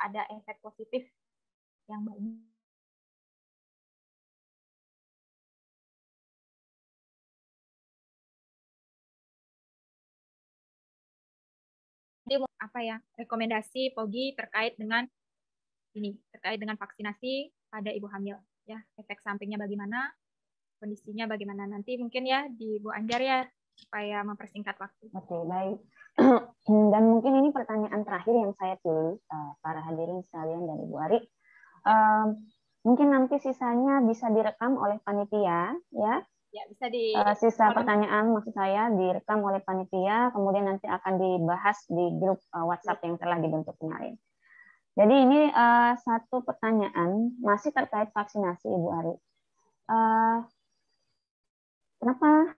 ada efek positif yang banyak. Jadi rekomendasi Pogi terkait dengan vaksinasi pada ibu hamil ya, efek sampingnya bagaimana, kondisinya bagaimana, nanti mungkin ya di Bu Anjar ya supaya mempersingkat waktu. Oke, baik. Dan mungkin ini pertanyaan terakhir yang saya tulis para hadirin sekalian dan Ibu Ari. Mungkin nanti sisanya bisa direkam oleh panitia ya. Ya, bisa sisa pertanyaan maksud saya direkam oleh panitia, kemudian nanti akan dibahas di grup WhatsApp yang telah dibentuk kemarin. Jadi ini satu pertanyaan masih terkait vaksinasi Ibu Ari. Kenapa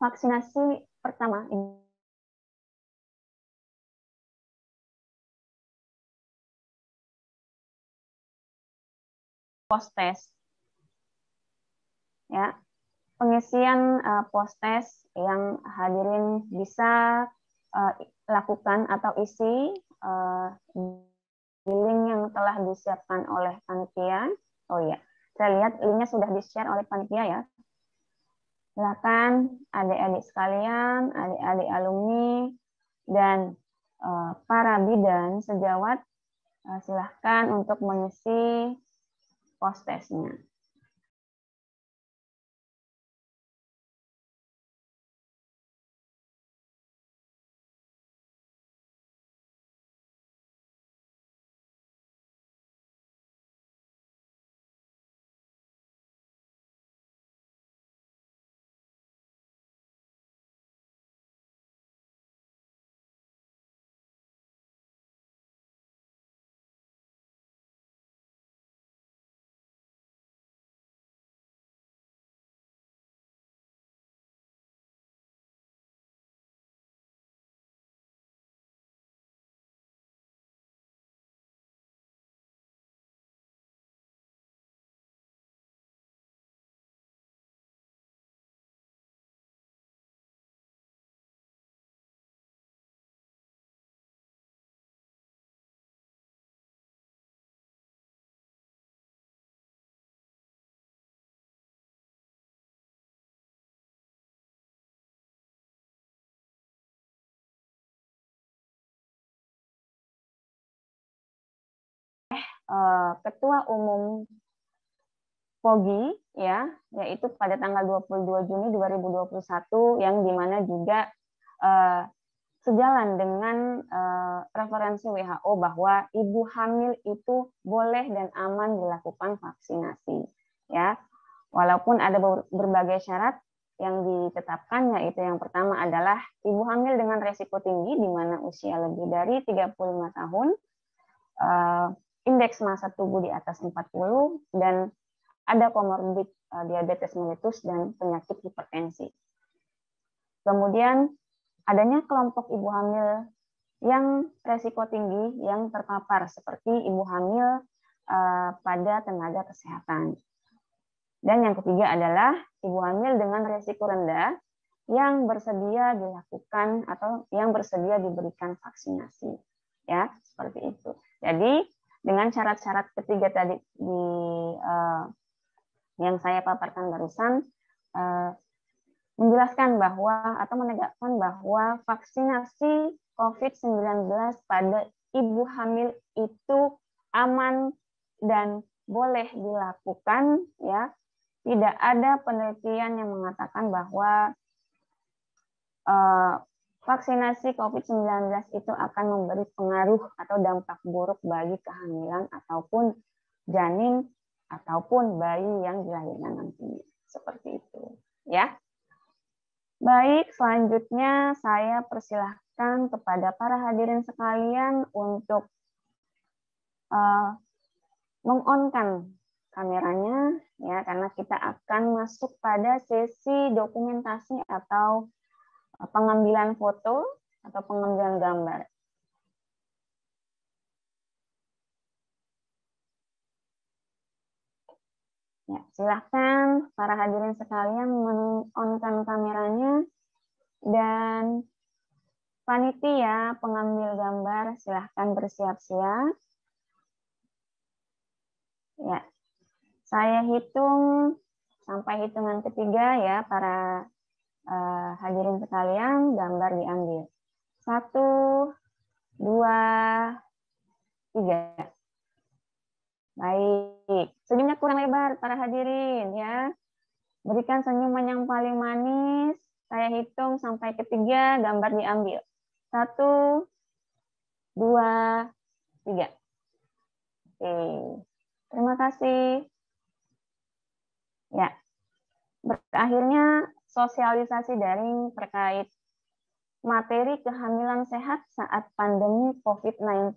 vaksinasi pertama post-test ya, pengisian post-test yang hadirin bisa lakukan atau isi di link yang telah disiapkan oleh panitia. Oh ya, saya lihat linknya sudah di-share oleh panitia ya. Silakan adik-adik sekalian, adik-adik alumni, Dan para bidan sejawat silahkan untuk mengisi post-testnya. Ketua Umum POGI ya, yaitu pada tanggal 22 Juni 2021 yang dimana juga sejalan dengan referensi WHO bahwa ibu hamil itu boleh dan aman dilakukan vaksinasi ya. Walaupun ada berbagai syarat yang ditetapkan, yaitu yang pertama adalah ibu hamil dengan resiko tinggi di mana usia lebih dari 35 tahun, indeks massa tubuh di atas 40, dan ada komorbid diabetes mellitus dan penyakit hipertensi. Kemudian adanya kelompok ibu hamil yang resiko tinggi yang terpapar seperti ibu hamil pada tenaga kesehatan. Dan yang ketiga adalah ibu hamil dengan resiko rendah yang bersedia dilakukan atau yang bersedia diberikan vaksinasi. Ya, seperti itu. Jadi dengan syarat-syarat ketiga tadi yang saya paparkan barusan, menjelaskan bahwa atau menegakkan bahwa vaksinasi COVID-19 pada ibu hamil itu aman dan boleh dilakukan ya. Tidak ada penelitian yang mengatakan bahwa vaksinasi COVID-19 itu akan memberi pengaruh atau dampak buruk bagi kehamilan ataupun janin ataupun bayi yang dilahirkan nantinya. Seperti itu, ya. Baik, selanjutnya saya persilahkan kepada para hadirin sekalian untuk meng-on-kan kameranya, ya, karena kita akan masuk pada sesi dokumentasi atau pengambilan foto atau pengambilan gambar. Ya, silahkan para hadirin sekalian men-on-kan kameranya, dan panitia pengambil gambar silahkan bersiap-siap. Ya, saya hitung sampai hitungan ketiga ya para hadirin sekalian, gambar diambil. 1, 2, 3. Baik, senyumnya kurang lebar para hadirin ya. Berikan senyuman yang paling manis. Saya hitung sampai ketiga, gambar diambil. 1, 2, 3. Oke, terima kasih. Ya, berakhirnya sosialisasi daring terkait materi kehamilan sehat saat pandemi COVID-19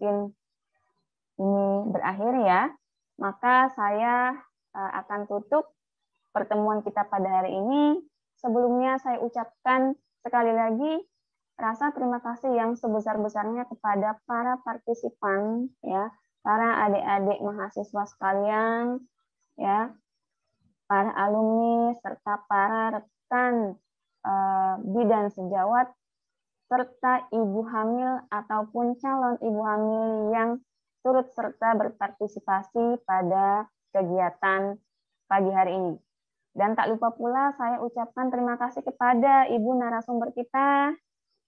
ini berakhir ya. Maka saya akan tutup pertemuan kita pada hari ini. Sebelumnya saya ucapkan sekali lagi rasa terima kasih yang sebesar-besarnya kepada para partisipan ya, para adik-adik mahasiswa sekalian ya, para alumni serta para rekan bidan sejawat serta ibu hamil ataupun calon ibu hamil yang turut serta berpartisipasi pada kegiatan pagi hari ini. Dan tak lupa pula saya ucapkan terima kasih kepada ibu narasumber kita,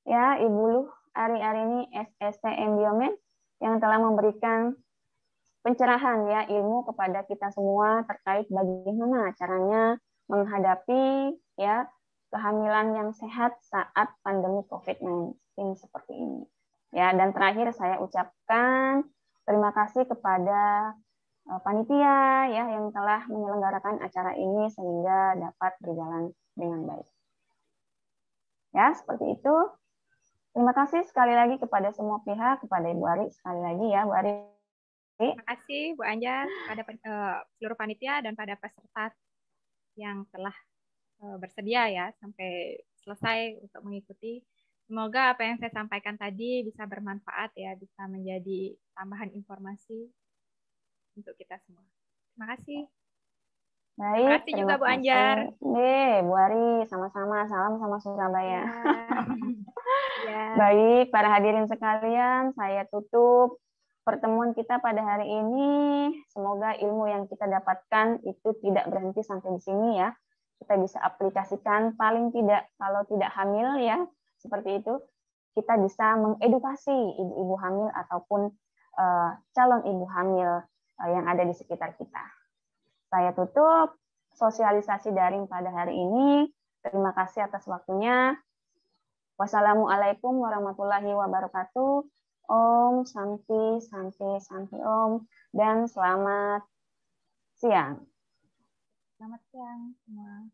ya, Ibu Luh Ari-Arini SSTM Biomed yang telah memberikan pencerahan ya ilmu kepada kita semua terkait bagaimana caranya menghadapi ya kehamilan yang sehat saat pandemi COVID-19 seperti ini. Ya, dan terakhir saya ucapkan terima kasih kepada panitia ya yang telah menyelenggarakan acara ini sehingga dapat berjalan dengan baik. Ya, seperti itu. Terima kasih sekali lagi kepada semua pihak, kepada Ibu Ari sekali lagi ya, Bu Ari. Terima kasih Bu Anjar, pada seluruh panitia dan pada peserta yang telah bersedia ya sampai selesai untuk mengikuti. Semoga apa yang saya sampaikan tadi bisa bermanfaat ya, bisa menjadi tambahan informasi untuk kita semua. Terima kasih. Baik, terima kasih juga Bu Anjar. Bu Ari, sama-sama. Salam sama Surabaya. Ya. Baik, para hadirin sekalian, saya tutup pertemuan kita pada hari ini. Semoga ilmu yang kita dapatkan itu tidak berhenti sampai di sini ya. Kita bisa aplikasikan paling tidak kalau tidak hamil ya, seperti itu. Kita bisa mengedukasi ibu-ibu hamil ataupun calon ibu hamil yang ada di sekitar kita. Saya tutup sosialisasi daring pada hari ini. Terima kasih atas waktunya. Wassalamualaikum warahmatullahi wabarakatuh. Om Santi, Santi, Santi Om. Dan selamat siang. Selamat siang semua.